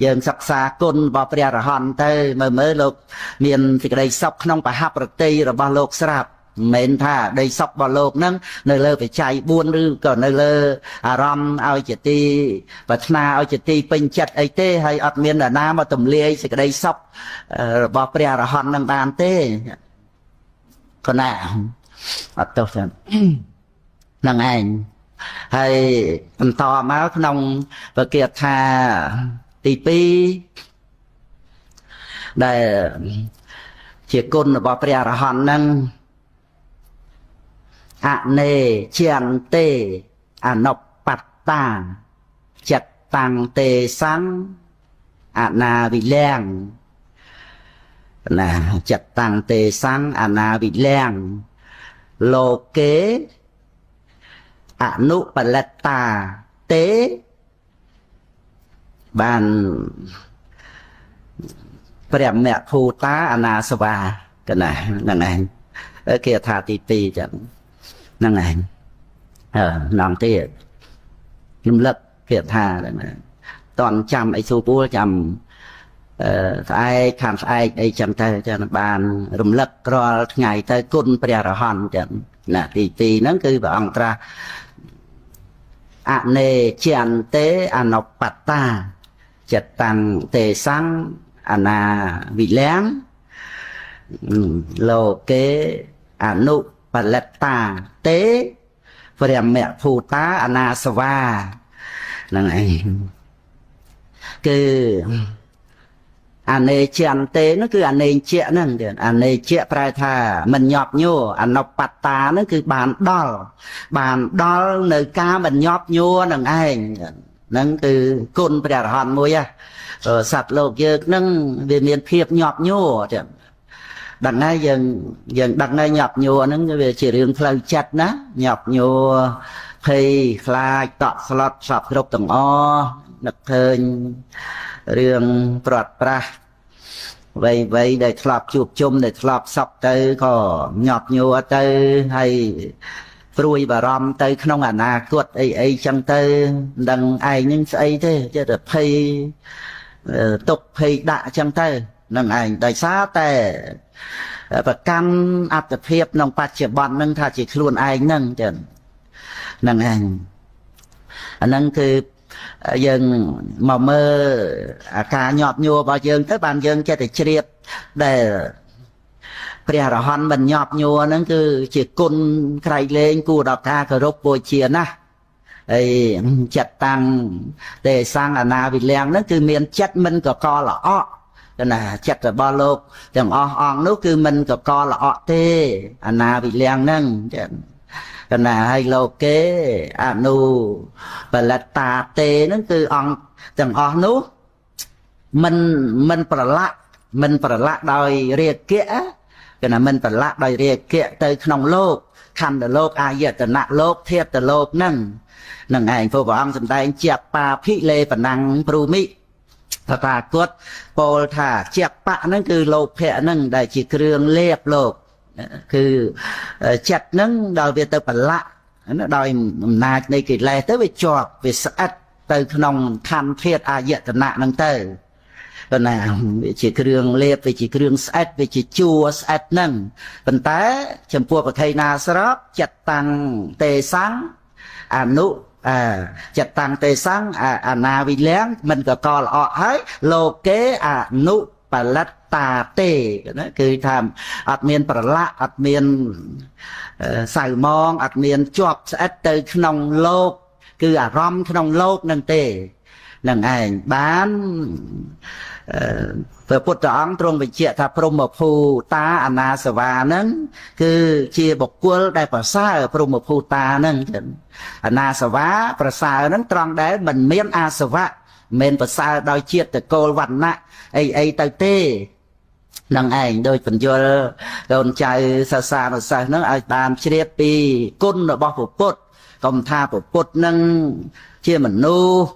ยังศักษากุลบอเปรียรหันเตเมื่อโลกเมียนสิกระไดสกขนมปะฮับประตีระบาโลกสลับเมนท่าได้สกบอโลกนั่งในเลอไปใจบุญหรือก่อนในเลออารมณ์เอาจิตตีปัฒนาเอาจิตตีเป็นจัดไอเต้ให้อัดเมียนน้ำมาตุ่มเลี้ยสิกระไดสกบอเปรียรหันนั่งบานเต้ก็น่าอัดตัวฉันนั่งเองให้ต่อมาขนมประเกียรติาตีปีได้เชี่ยกุลบอเปรียรหันนั่งอเนเชียนเตอนบปัตตาจัดตังเตสังอนาวิแรงนะจัดตังเตสังอนาวิแรงโลเกอนุปลัตตาเตบานเปรียบแม่ภูตาอนาสวากันนะนั่นไงเกียรติตีปีจังนั่นไงน้องเตี้ยยิ้มเลิกเกียรติเลยนะตอนจำไอ้สูปูจำไอ้คำไอ้จำเตอจันบานรำลึกรอไงเตอกุนเปรียรหันจันนะตีนั่นคือแบบอังตราอเนเชียนเตอนบปัตตาจัดตังเตสังอนาวิแรงโลเกอนุปลัตตาเตเปรียมแม่ภูตาอนาสวานั่นไงคืออเนเชียนเตนั่นคืออเนเชียนั่นเดียวอเนเชียปลายท่ามันหยอบโย่อนบปัตตานั่นคือบานดอลในกามันหยอบโย่นั่นเองนั่นคือกุลเปรียรหันมวยสัตว์โลกเยอะนั่งเวียนเพียบหยอบโย่เดียวดังนั้นยังดังนั้นหยอบโย่นั่นเวียนเรื่องเพลงจัดนะหยอบโย่เพยคลายต่อสลัดสับรบต่างอ้อนักเพลินเรื่องปลอดปราไว้ได้ทลอบจูบจุ่มได้ทลอบซับเตยก็หยอบโย่เตยให้ปลุยบารมเตยขนมอนาคตไอ้จังเตยดังไอ้ยังไอ้เต้จะได้เพยตกเพยด่าจังเตยนั่งไอ้ได้ซาแต่ประกันอัตเพียบน้องปัจจุบันนั่งถ้าจิตล้วนไอ้นั่งเจนนั่งไอ้อันนั้นคือยังมาเมื่ออาการหยอบโย่บางยังtới bànยังจะได้เฉียบได้เปรียรหันมันหยอบโย่นั่นคือจิตกุลใครเล่นกูดอกทากรบโบเชียนะไอ้จัดตังแต่สร้างอนาวิแรงนั่นคือเมียนจัดมันก็กอละอ้อกันนะจัดแต่บอลโลกอย่างอ่องนู้คือมันก็กอละอ้อเตอนาวิแรงนั่นกันนะให้โลเกอนุปลัตตาเตนั่นคืออง ទាំងអស់នោះមិនប្រឡាក់ដោយរាគៈគឺថាមិនប្រឡាក់ដោយរាគៈទៅក្នុងលោកខណ្ឌលោកអាយតនៈលោកធាតុលោកហ្នឹងឯងព្រោះព្រះអង្គសម្ដែងជាបាភិលេបណੰព្រូមិតថាគតពោលថាជាបៈហ្នឹងគឺលោភៈហ្នឹងដែលជាគ្រឿងលេបលោកគឺចិត្តហ្នឹងដល់វាទៅប្រឡាក់ដោយអំណាចនៃកិលេសទៅវាជាប់វាស្អិតទៅក្នុងខណ្ឌធាតុអាយតនៈហ្នឹងទៅប៉ុន្តែវាជាគ្រឿងលេបវាជាគ្រឿងស្អិតវាជាជួរស្អិតហ្នឹងប៉ុន្តែចំពោះបខេណាស្របចិត្តតាំងទេសੰអនុចិត្តតាំងទេសੰអាណាវិលៀងមិនកកល្អក់ហើយលោកេអនុផលិតតាទេណាគឺថាអត់មានប្រឡាក់អត់មានសៅមងអត់មានជាប់ស្អិតទៅក្នុងលោកគឺអារម្មណ៍ក្នុងលោកនឹងទេនឹងឯងបានព្រះពុទ្ធអង្គទ្រង់បញ្ជាក់ថាព្រហ្មភូតាអនាសវាហ្នឹងគឺជាបុគ្គលដែលប្រសើរព្រហ្មភូតាហ្នឹងអនាសវាប្រសើរហ្នឹងត្រង់ដែលមិនមានអាសវៈមិនប្រសើរដោយជាតិកូលវណ្ណៈអីទៅទេនឹងឯងដោយបញ្យលកូនចៅសាសានុសិស្សហ្នឹងឲ្យបានជ្រាបពីគុណរបស់ព្រះពុទ្ធកុំថាព្រះពុទ្ធហ្នឹងជាមនុស្ស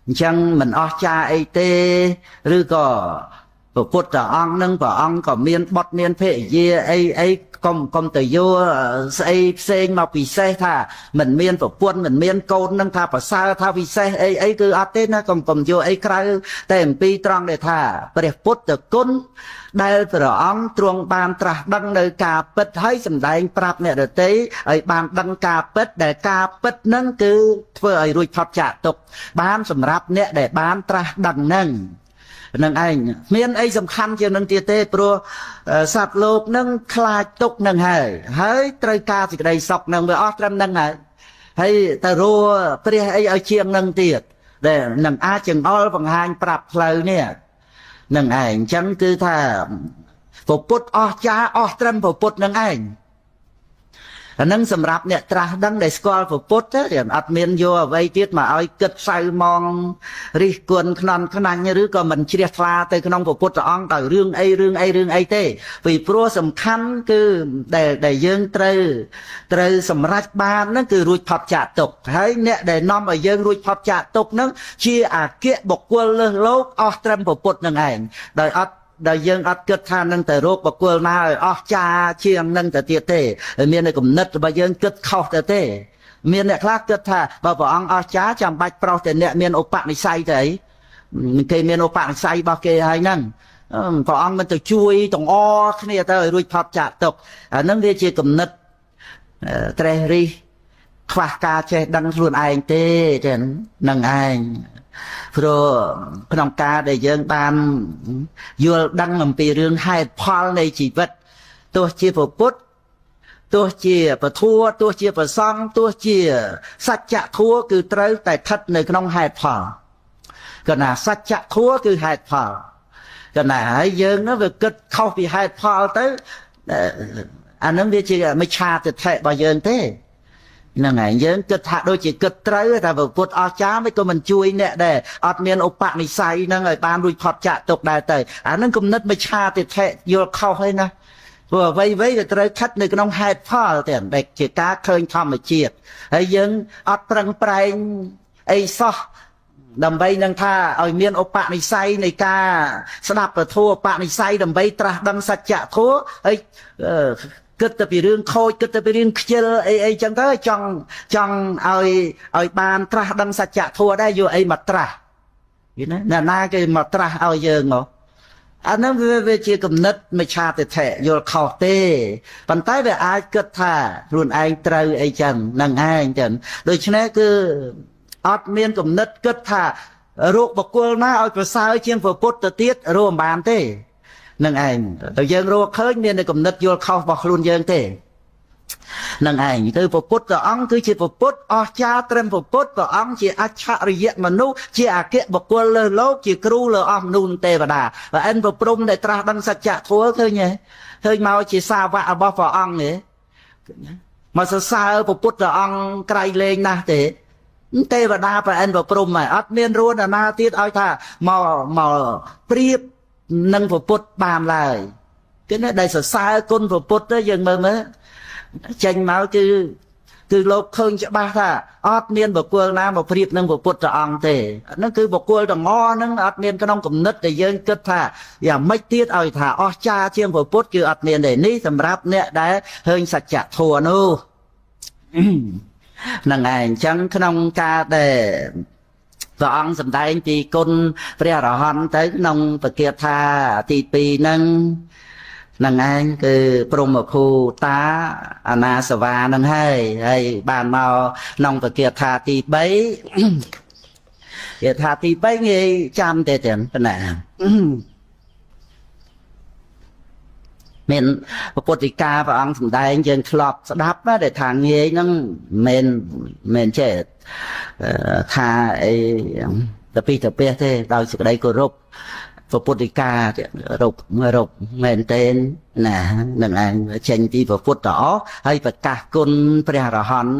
អញ្ចឹងមិនអស្ចារ្យអីទេឬក៏ព្រះពុទ្ធអង្គនឹងព្រះអង្គក៏មានបុត្រមានភរិយាអីកុំទៅយកស្អីផ្សេងមកពិសេសថាមិនមានប្រពន្ធមិនមានកូននឹងថាប្រសើរថាពិសេសអីគឺអត់ទេណាកុំយកអីក្រៅតែអំពីត្រង់ដែលថាព្រះពុទ្ធគុណដែលព្រះអង្គទ្រង់បានត្រាស់ដឹងនៅការពិតហើយសម្ដែងប្រាប់អ្នកដទៃឲ្យបានដឹងការពិតដែលការពិតនឹងគឺធ្វើឲ្យរួចផុតចាកទុក្ខបានសម្រាប់អ្នកដែលបានត្រាស់ដឹងនឹងឯងមានអីសំខាន់ជាងនឹងទៀតទេព្រោះសត្វលោកនឹងខ្លាចទុក្ខនឹងហើយត្រូវការសេចក្តីសុខនឹងវាអស់ត្រឹមនឹងហើយទៅរੂព្រះអីឲ្យជាងនឹងទៀតដែលនឹងអាចចង្អុលបង្ហាញប្រាប់ផ្លូវនេះនឹងឯងអញ្ចឹងគឺថាពុទ្ធអស្ចារ្យអស់ត្រឹមពុទ្ធនឹងឯងអានឹងសម្រាប់អ្នកត្រាស់ដឹងដែលស្គាល់ពុទ្ធទេអត់មានយកអ្វីទៀតមកឲ្យគិតសៅមងរិះគន់ខ្នន់ខ្នាញ់ឬក៏មិនជ្រះថ្លាទៅក្នុងពុទ្ធអង្គដោយរឿងអីទេពីព្រោះសំខាន់គឺដែលយើងត្រូវសម្រេចបានហ្នឹងគឺរួចផុតចាកទុក្ខហើយអ្នកដែលនាំឲ្យយើងរួចផុតចាកទុក្ខហ្នឹងជាអគ្គបុគ្គលលើសលោកអស់ត្រឹមពុទ្ធនឹងឯងដែលយើងអត់គិតថានឹងទៅរកបុគ្គលណាឲ្យអស្ចារ្យជាងនឹងទៅទៀតទេមាននៅគំនិតរបស់យើងគិតខុសទៅទេមានអ្នកខ្លះគិតថាបើព្រះអង្គអស្ចារ្យចាំបាច់ប្រោសតែអ្នកមានឧបនិស្ស័យទៅអីគេមានឧបនិស្ស័យរបស់គេហើយហ្នឹងព្រះអង្គមិនទៅជួយទាំងអគ្នាទៅឲ្យរួចផុតចាកទុក្ខអាហ្នឹងវាជាគំនិតត្រេះរិះខ្វះការចេះដឹងខ្លួនឯងទេចឹងនឹងឯងព្រោះក្នុងការដែលយើងបានយល់ដឹងអំពីរឿងហេតុផលនៃជីវិតទោះជាពុទ្ធទោះជាពធัวទោះជាប្រសង្ឃទោះជាសច្ចធัวគឺត្រូវតែស្ថិតនៅក្នុងហេតុផលកណាសច្ចធัวគឺហេតុផលកណាហើយយើងនោះវាគិតខុសពីហេតុផលទៅអានឹងវាជាមិច្ឆាទិដ្ឋិរបស់យើងទេហ្នឹងហើយយើងគិតថាដូចជាគិតត្រូវតែពុទ្ធអស្ចារ្យមិនក៏មិនជួយអ្នកដែរអត់មានឧបនិស្ស័យហ្នឹងឲ្យបានរួចផុតចាកទុក្ខដែរទៅអាហ្នឹងគំនិតមិច្ឆាទិដ្ឋិយល់ខុសហើយណាព្រោះអ្វីៗវាត្រូវខិតនៅក្នុងហេតុផលតែដែលជាការឃើញធម្មជាតិហើយយើងអត់ប្រឹងប្រែងអីសោះដើម្បីនឹងថាឲ្យមានឧបនិស្ស័យនៃការស្ដាប់ពធឧបនិស្ស័យដើម្បីត្រាស់ដឹងសច្ចធម៌ហើយគិតទៅពីរឿងខូចគិតទៅពីរឿងខ្ជិលអីចឹងទៅចង់ឲ្យបានត្រាស់ដឹងសច្ចធម៌ដែរយកអីមកត្រាស់យល់ណាណាគេមកត្រាស់ឲ្យយើងមកអាហ្នឹងវាជាគំនិតមិច្ឆាទិដ្ឋិយល់ខុសទេប៉ុន្តែវាអាចគិតថាខ្លួនឯងត្រូវអីចឹងនឹងឯងចឹងដូច្នេះគឺអត់មានគំនិតគិតថារោគបកុលណាឲ្យប្រសើរជាងពុទ្ធទៅទៀតរកមិនបានទេនឹងឯងទៅយើងរកឃើញមានតែគំនិតយល់ខុសរបស់ខ្លួនយើងទេនឹងឯងគឺពុទ្ធព្រះអង្គគឺជាពុទ្ធអស្ចារ្យត្រឹមពុទ្ធព្រះអង្គជាអច្ឆរិយមនុស្សជាអគ្គបុគ្គលលើលោកជាគ្រូលើអស់មនុស្សទេវតាបើអិនប្រព្រំដែលត្រាស់ដឹងសច្ចធម៌ឃើញមកជាសាវករបស់ព្រះអង្គទេមកសរសើរពុទ្ធព្រះអង្គក្រៃលែងណាស់ទេ ទេវតាប្រអិនប្រព្រំហើយអត់មានរួនណាទៀតឲ្យថាមកប្រៀបនឹងពុទ្ធបានឡើយគឺដែលសរសើរគុណពុទ្ធទៅយើងមើលចេញមកគឺលោកឃើញច្បាស់ថាអត់មានបុគ្គលណាមកប្រៀបនឹងពុទ្ធអង្គទេហ្នឹងគឺបុគ្គលទាំងអស់ហ្នឹងអត់មានក្នុងគំនិតដែលយើងគិតថាយ៉ាងម៉េចទៀតឲ្យថាអស្ចារ្យជាងពុទ្ធគឺអត់មានទេនេះសម្រាប់អ្នកដែលឃើញសច្ចធម៌នោះហ្នឹងឯងអញ្ចឹងក្នុងការដែលព្រះអង្គសម្ដែងពីគុណព្រះអរហន្តទៅក្នុងបកាថាទី2ហ្នឹងនឹងឯងគឺព្រហ្មភូតាអនាសវានឹងហើយបានមកក្នុងបកាថាទី3គាថាទី3ងាយចាំទេចឹងណាមានពុទ្ធិកាព្រះអង្គសម្ដែងយើងធ្លាប់ស្ដាប់ណាដែលថាងាយហ្នឹងមិនចេះថាអីទៅពីទៅផ្ទះទេដោយសេចក្តីគោរពពុទ្ធិការົບមែនទេណានឹងឯងចេញពីពុទ្ធអស់ហើយប្រកាសគុណព្រះអរហន្ត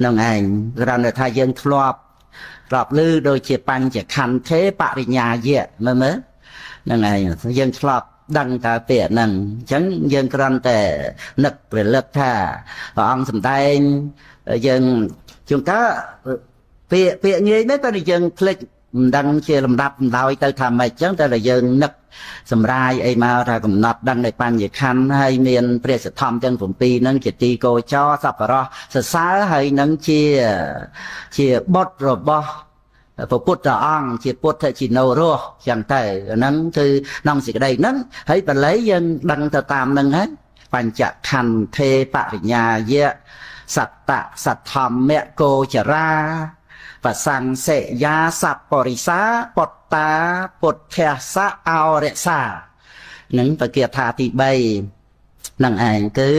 នឹងឯងគ្រាន់តែថាយើងធ្លាប់ឮដូចជាបញ្ចខន្ធេបរិញ្ញាយៈមើលនឹងឯងយើងធ្លាប់ដឹងតែពាក្យហ្នឹងអញ្ចឹងយើងគ្រាន់តែនឹកប្រលឹកថាព្រះអង្គសម្ដែងយើងជួនកាលពាក្យងាយណាស់តែយើងភ្លេចមិនដឹងជាលំដាប់លំដោយទៅថាម៉េចអញ្ចឹងតែយើងនឹកសម្រាយអីមកថាកំណត់ដឹងនៃបញ្ញខណ្ឌហើយមានព្រះសទ្ធំទាំង7ហ្នឹងជាទីកោចរសប្បុរសសរសើរហើយនឹងជាបុត្ររបស់ព្រះពុទ្ធអង្គជាពុទ្ធជានៅរស់ចឹងទៅហ្នឹងគឺក្នុងសេចក្តីហ្នឹងហើយបល័យយើងដឹងទៅតាមហ្នឹងហើយបញ្ចខន្ធេបរិញ្ញាយៈសត្តសទ្ធម្មកោចរាបសង្សេយាសពរិសាពតតាពុទ្ធសៈអោរសានឹងបកាថាទី3នឹងឯងគឺ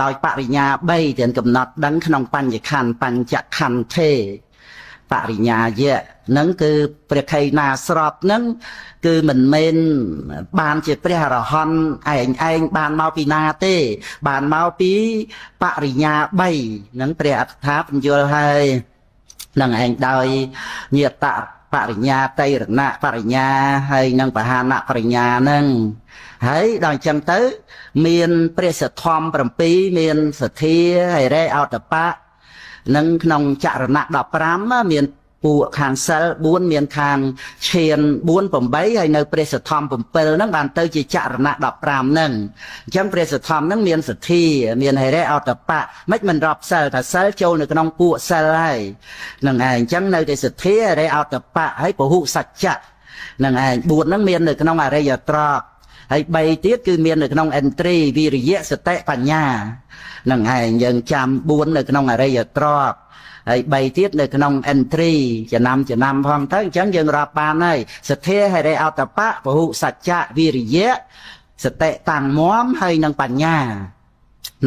ដោយបរិញ្ញា3ទាំងកំណត់ដឹងក្នុងបញ្ញខណ្ឌបញ្ចខន្ធេបរិញ្ញាយៈហ្នឹងគឺព្រះខេណាស្របហ្នឹងគឺមិនមែនបានជាព្រះអរហន្តឯងបានមកពីណាទេបានមកពីបរិញ្ញា3ហ្នឹងព្រះអត្ថាបញ្យល់ហើយនឹងឯងដោយញាតបរិញ្ញាតៃរណបរិញ្ញាហើយនឹងបហានបរិញ្ញាហ្នឹងហើយដល់អញ្ចឹងទៅមានព្រះសទ្ធំ7មានសទ្ធាហើយរេអតបៈនឹងក្នុងចរណៈ15មានពួកខាងសិល4មានខាងឈាន4 8ហើយនៅព្រះសទ្ធំ7ហ្នឹងបានទៅជាចរណៈ15ហ្នឹងអញ្ចឹងព្រះសទ្ធំហ្នឹងមានសទ្ធាមានហិរិអតបៈមិនរាប់សិលថាសិលចូលនៅក្នុងពួកសិលហើយហ្នឹងឯងអញ្ចឹងនៅតែសទ្ធាហិរិអតបៈហើយពហុសច្ចៈហ្នឹងឯង4ហ្នឹងមាននៅក្នុងអរិយត្រកហើយ3ទៀតគឺមាននៅក្នុងឥន្ទ្រីវិរិយៈសតិបញ្ញាហ្នឹងឯងយើងចាំ4នៅក្នុងអរិយត្រកហើយ3ទៀតនៅក្នុងឥន្ទ្រីចំណាំផងទៅអញ្ចឹងយើងរាប់បានហើយសទ្ធាហិរិអតបៈពហុសច្ចៈវិរិយៈសតិតាំងមមហើយនឹងបញ្ញា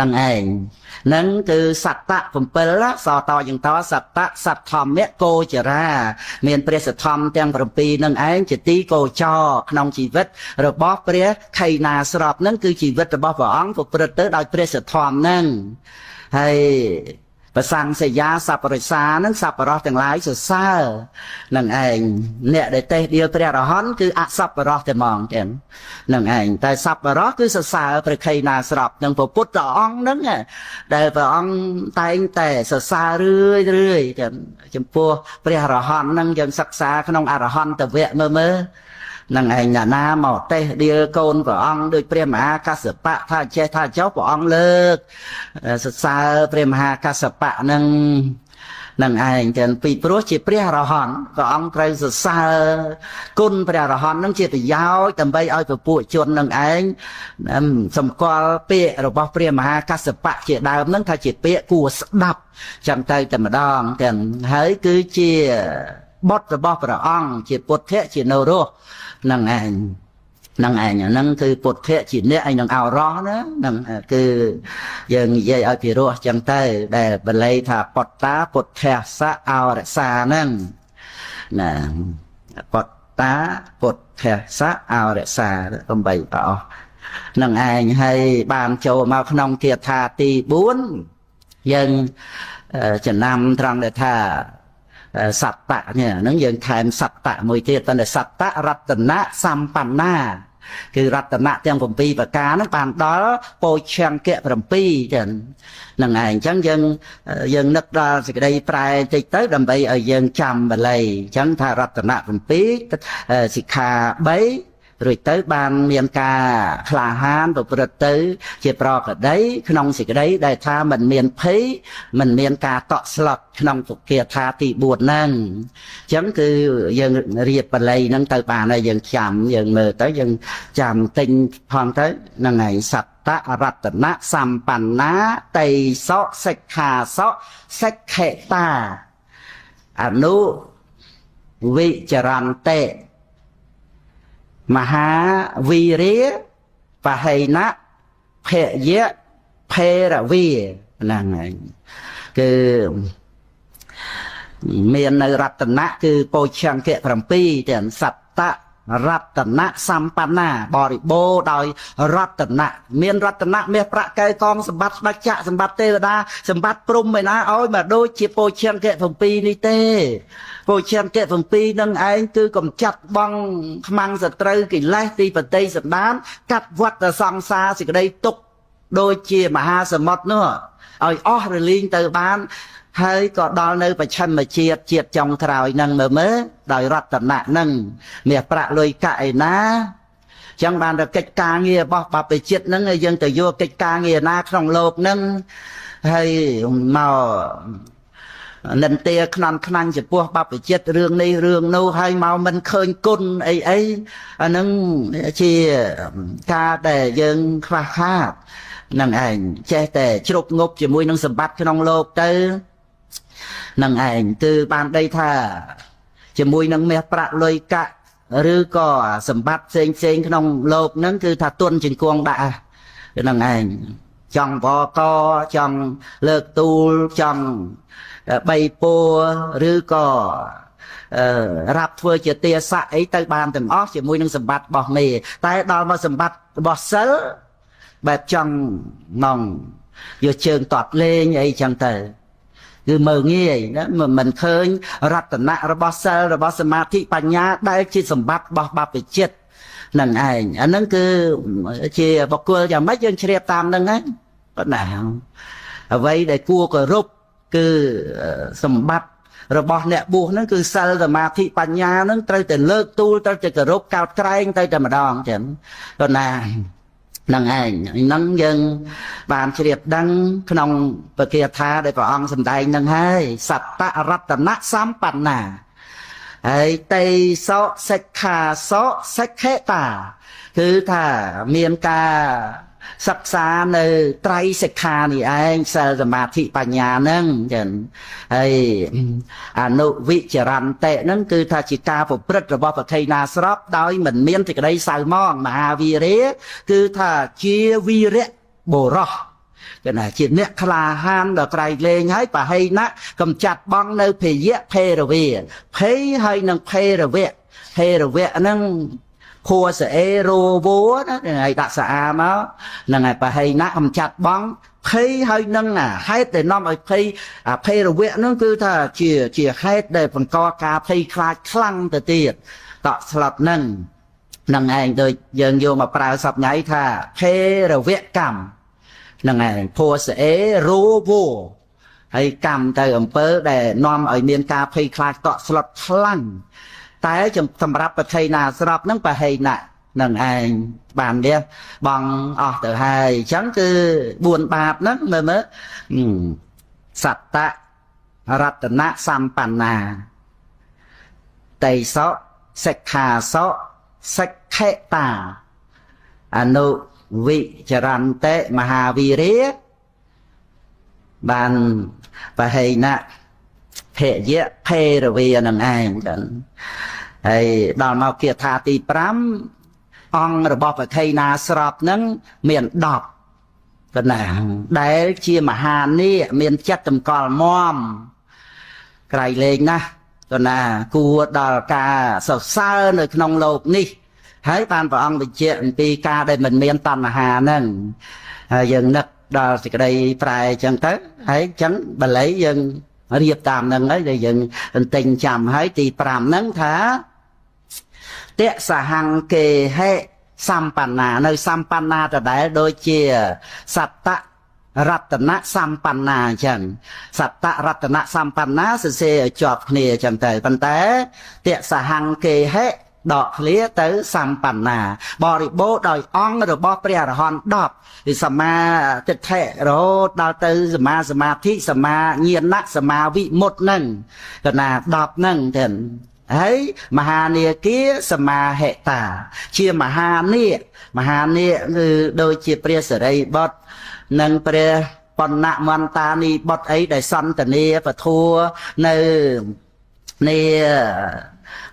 នឹងឯងនឹងគឺសត្តៈ7សតយ៉ាងតសត្តៈសទ្ធម្មកោចរាមានព្រះសទ្ធំទាំង7នឹងឯងជាទីកោចរក្នុងជីវិតរបស់ព្រះខៃណាស្របនឹងគឺជីវិតរបស់ព្រះអង្គប្រព្រឹត្តទៅដោយព្រះសទ្ធំនឹងហើយប្រសង្សយាសពរិសានឹងសពរោះទាំងឡាយសរសើរនឹងឯងអ្នកដែលទេដៀលព្រះអរហន្តគឺអសពរោះតែហ្មងចឹងនឹងឯងតែសពរោះគឺសរសើរព្រះខៃណាស្របនឹងព្រះពុទ្ធអង្គហ្នឹងដែលព្រះអង្គតែងតែសរសើររឿយចឹងចំពោះព្រះអរហន្តហ្នឹងយើងសិក្សាក្នុងអរហន្តវគ្គមើលនឹងឯងណាមកទេសដៀលកូនព្រះអង្គដូចព្រះមហាកស្សបៈថាចេះថាចុះព្រះអង្គលើកសរសើរព្រះមហាកស្សបៈនឹងឯងទាំងពីព្រោះជាព្រះអរហន្តព្រះអង្គត្រូវសរសើរគុណព្រះអរហន្តនឹងជាប្រយោជន៍ដើម្បីឲ្យពពួកជននឹងឯងសម្គាល់ពាក្យរបស់ព្រះមហាកស្សបៈជាដើមនឹងថាជាពាក្យគួរស្ដាប់ចាំទៅតែម្ដងទាំងហើយគឺជាបុត្ររបស់ព្រះអង្គជាពុទ្ធៈជានៅរស់នឹងឯងហ្នឹងគឺពុទ្ធៈជាអ្នកឯងនឹងអរោះណាហ្នឹងគឺយើងនិយាយឲ្យពិរោះចឹងទៅដែលបល័យថាបតតាពុទ្ធសៈអរសាហ្នឹងណាបតតាពុទ្ធសៈអរសា8ប្រអស់ហ្នឹងឯងហើយបានចូលមកក្នុងគាថាទី4យើង ចំណាំត្រង់ដែលថាសត្តៈនេះហ្នឹងយើងថែមសត្តៈមួយទៀតតែសត្តៈរតនៈសម្បណ្ណាគឺរតនៈទាំង7ប្រការហ្នឹងបានដល់ពោឆង្គៈ7ចឹងហ្នឹងឯងអញ្ចឹងយើងនឹកដល់សេចក្តីប្រែតិចទៅដើម្បីឲ្យយើងចាំបាលីអញ្ចឹងថារតនៈ7សិក្ខា3រួចទៅបានមានការក្លាហានប្រព្រឹត្តទៅជាប្រកដីក្នុងសេចក្តីដែលថាមិនមានភ័យមិនមានការតក់ស្លុតក្នុងពុគាថាទី4ហ្នឹងអញ្ចឹងគឺយើងរៀបបាលីហ្នឹងទៅបានហើយយើងចាំយើងមើលទៅយើងចាំទិញផងទៅហ្នឹងហើយសត្តៈរតនៈសម្បណ្ណាតេសៈសិក្ខាសៈសិក្ខេតាអនុវិចរន្តិមហាវីរិបហេណៈភយៈភេរវីហ្នឹងហើយគឺមាននៅរតនៈគឺពោឆង្គៈ7ទាំងសត្តៈរតនៈសម្បណ្ណាបរិបូរដោយរតនៈមានរតនៈមាសប្រាក់កែកងសម្បត្តិស្ដេចចក្រសម្បត្តិទេវតាសម្បត្តិព្រំឯណាឲ្យមកដូចជាពោឆង្គៈ7នេះទេពោឆង្គៈ7នឹងឯងគឺកំចាត់បងខ្មាំងសត្រូវកិលេសទីបតីសន្តានកាត់វត្តសង្សារសេចក្តីទុក្ខដូចជាមហាសមុទ្រនោះឲ្យអស់រលីងទៅបានហើយក៏ដល់នៅបច្ឆិមជាតិចុងក្រោយនឹងមើលដោយរតនៈនឹងមាសប្រាក់លុយកាក់ឯណាចឹងបានតែកិច្ចការងាររបស់បព្វជិតហ្នឹងយើងទៅយកកិច្ចការងារណាក្នុងលោកហ្នឹងហើយមកនិន្ទាខ្នន់ខ្នាញ់ចំពោះបព្វជិតរឿងនេះរឿងនោះហើយមកមិនឃើញគុណអីអាហ្នឹងជាការដែលយើងខ្វះខាតនឹងឯងចេះតែជ្រប់ងប់ជាមួយនឹងសម្បត្តិក្នុងលោកទៅនឹងឯងគឺបានដីថាជាមួយនឹងមាសប្រាក់លុយកាក់ឬក៏សម្បត្តិផ្សេងក្នុងលោកហ្នឹងគឺថាទុនជង្គង់ដាក់នឹងឯងចង់បកចង់លើកទូលចង់បីពួរឬក៏រាប់ធ្វើជាទាស័កអីទៅបានទាំងអស់ជាមួយនឹងសម្បត្តិរបស់មេតែដល់មកសម្បត្តិរបស់សិលបែបចង់នងយកជើងតត់លេងអីចឹងទៅគឺមើលងាយណាមិនឃើញរតនៈរបស់សិលរបស់សមាធិបញ្ញាដែលជាសម្បត្តិរបស់បព្វជិតនឹងឯងអាហ្នឹងគឺជាបុគ្គលយ៉ាងម៉េចយើងជ្រាបតាមហ្នឹងហ្នឹងប៉ុណ្ណាអ្វីដែលគួរគោរពគឺសម្បត្តិរបស់អ្នកបួសហ្នឹងគឺសិលសមាធិបញ្ញាហ្នឹងត្រូវតែលើកទូលត្រូវតែគោរពកោតក្រែងទៅតែម្ដងចឹងប៉ុណ្ណានឹងឯងហ្នឹងយើងបានជ្រាបដឹងក្នុងពគាថាដែលព្រះអង្គសម្ដែងនឹងហើយសត្តៈរតនៈសម្បណ្ណាហើយតេសៈសិក្ខាសៈសិក្ខេតាគឺថាមានការសិក្សានៅត្រៃសិក្ខានេះឯងសិលសមាធិបញ្ញាហ្នឹងចឹងហើយអនុវិចរន្តិហ្នឹងគឺថាជាការប្រព្រឹត្តរបស់ប្រធេណាស្របដោយមិនមានសេចក្តីសៅហ្មងមហាវីរិយគឺថាជាវីរៈបុរសគឺថាជាអ្នកក្លាហានដល់ក្រៃលែងហើយបហេណៈកំចាត់បងនៅភយៈភេរវាភ័យហើយនឹងភេរវៈហ្នឹងខួសអេរោវោណាហើយដាក់សាអាមកហ្នឹងហើយបហេណៈកំចាត់បងភ័យហើយនឹងហេតុដែលនាំឲ្យភ័យភេរវៈហ្នឹងគឺថាជាហេតុដែលបង្កការភ័យខ្លាចខ្លាំងទៅទៀតតក់ស្លុតហ្នឹងឯងដូចយើងយកមកប្រើសព្វថ្ងៃថាភេរវៈកម្មហ្នឹងឯងភួសអេរោវោហើយកម្មទៅអំពើដែលនាំឲ្យមានការភ័យខ្លាចតក់ស្លុតខ្លាំងតែសម្រាប់ប្រធេណាស្របហ្នឹងបហេណៈនឹងឯងបាននេះបងអស់ទៅហើយអញ្ចឹងគឺ4បាបហ្នឹងមើលសត្តៈរតនៈសម្បណ្ណាតេសៈសិក្ខាសៈសិក្ខេតាអនុវិចរន្តិមហាវីរិយបានបហេណៈភយៈភេរវានឹងឯងចឹងហើយដល់មកគាថាទី5អង្គរបស់ប្រធេណាស្របហ្នឹងមាន10កណាដែលជាមហានីមានចិត្តតម្កល់មមក្រៃលែងណាស់កណាគួរដល់ការសរសើរនៅក្នុងលោកនេះហើយបានព្រះអង្គបញ្ជាក់អំពីការដែលមិនមានតណ្ហាហ្នឹងហើយយើងនឹក ដល់សេចក្តីប្រែចឹងទៅហើយចឹងបល័យយើងរៀបតាមហ្នឹងហើយដែលយើងទិញចាំហើយទី5ហ្នឹងថាតេសហង្កេហេសម្បណ្ណានៅសម្បណ្ណាដដែលដូចជាសត្តរតនៈសម្បណ្ណាអញ្ចឹងសត្តរតនៈសម្បណ្ណាសរសេរឲ្យជាប់គ្នាអញ្ចឹងទៅប៉ុន្តែតេសហង្កេហេដកឃ្លាទៅសម្បណ្ណាបរិបូរដោយអង្គរបស់ព្រះអរហន្ត10គឺសមាទិដ្ឋិរហូតដល់ទៅសមាសមាធិសមាញាណសមាវិមុតហ្នឹងកណា10ហ្នឹងទៅហើយមហានាគាសមាហេតាជាមហានាគគឺដូចជាព្រះសិរីបុត្រនិងព្រះបណ្ណមន្តានីបុត្រអីដែលសន្តានាពធัวនៅ